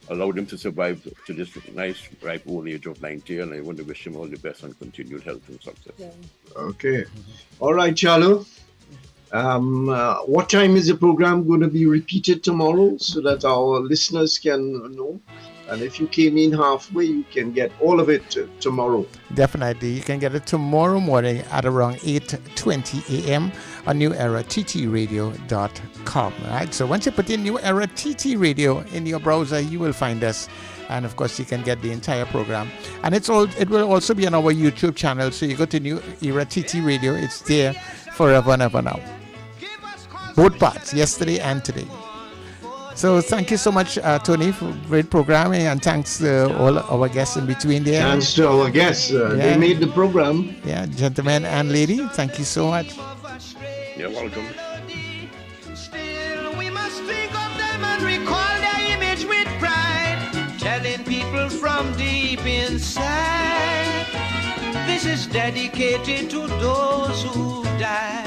allowed him to survive to this nice, ripe old age of 90. And I want to wish him all the best and continued health and success. Yeah. Okay. All right, Chalu. What time is the program going to be repeated tomorrow so that our listeners can know? And if you came in halfway, you can get all of it tomorrow. Definitely. You can get it tomorrow morning at around 8:20 a.m. on neweratitradio.com. Right? So once you put in New Era TT Radio in your browser, you will find us. And of course, you can get the entire program. And it will also be on our YouTube channel. So you go to New Era TT Radio. It's there forever and ever now. Both parts, yesterday and today. So thank you so much, Tony, for great programming, and thanks to all our guests in between there. Thanks to our guests. They made the program. Yeah, gentlemen and lady, thank you so much. You're welcome. Still, we must think of them and recall their image with pride. from deep inside. This is dedicated to those who died.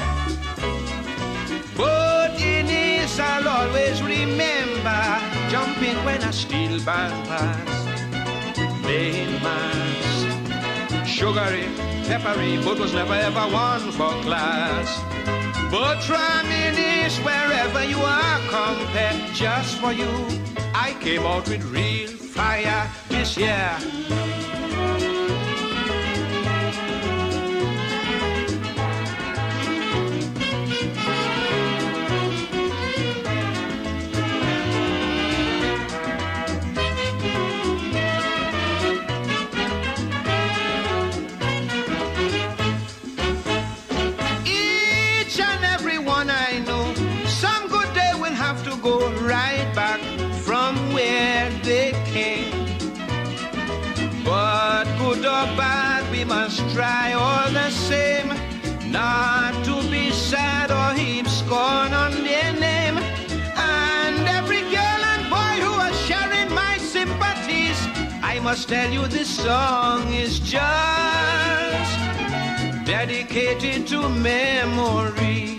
But in this I'll always remember jumping when a steel band passed, playing mass, sugary, peppery, but was never ever one for class. But reminisce wherever you are, compared just for you. I came out with real fire this year. Right back from where they came. But good or bad, we must try all the same, not to be sad or heap scorn on their name. And every girl and boy who are sharing my sympathies, I must tell you this song is just dedicated to memories.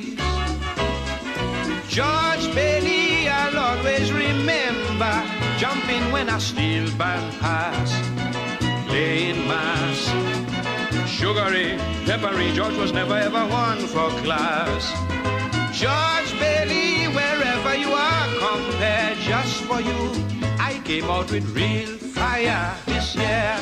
George Bailey, I'll always remember jumping when a steel band passed, playing mass, sugary, peppery. George was never ever one for class. George Bailey, wherever you are, compared just for you. I came out with real fire this year.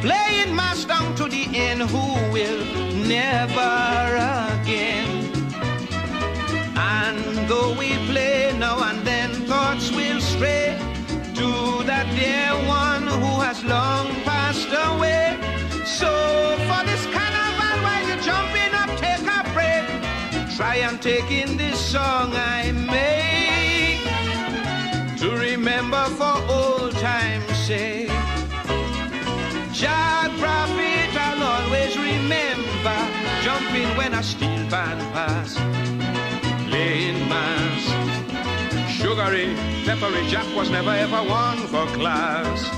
Playing mass down to the end, who will never again. And though we play now and then, thoughts will stray to that dear one who has long passed away. So for this carnival, while you're jumping up, take a break. Try and take in this song I make, to remember for old time's sake. Jah prophet, I'll always remember jumping when a steel band passed, playing mass, sugary, peppery. Jack was never ever one for class.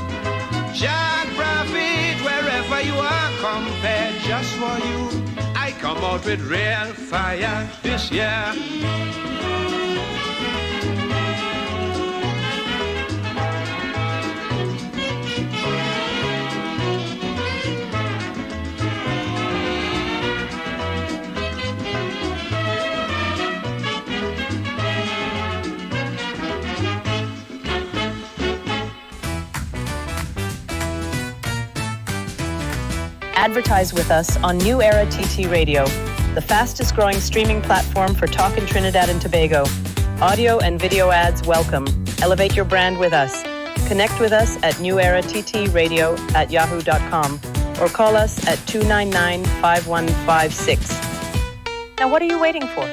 Jah prophet, wherever you are, compared just for you. I come out with real fire this year. Advertise with us on New Era TT Radio, the fastest growing streaming platform for talk in Trinidad and Tobago. Audio and video ads welcome. Elevate your brand with us. Connect with us at newerattradio@yahoo.com or call us at 299-5156. Now what are you waiting for?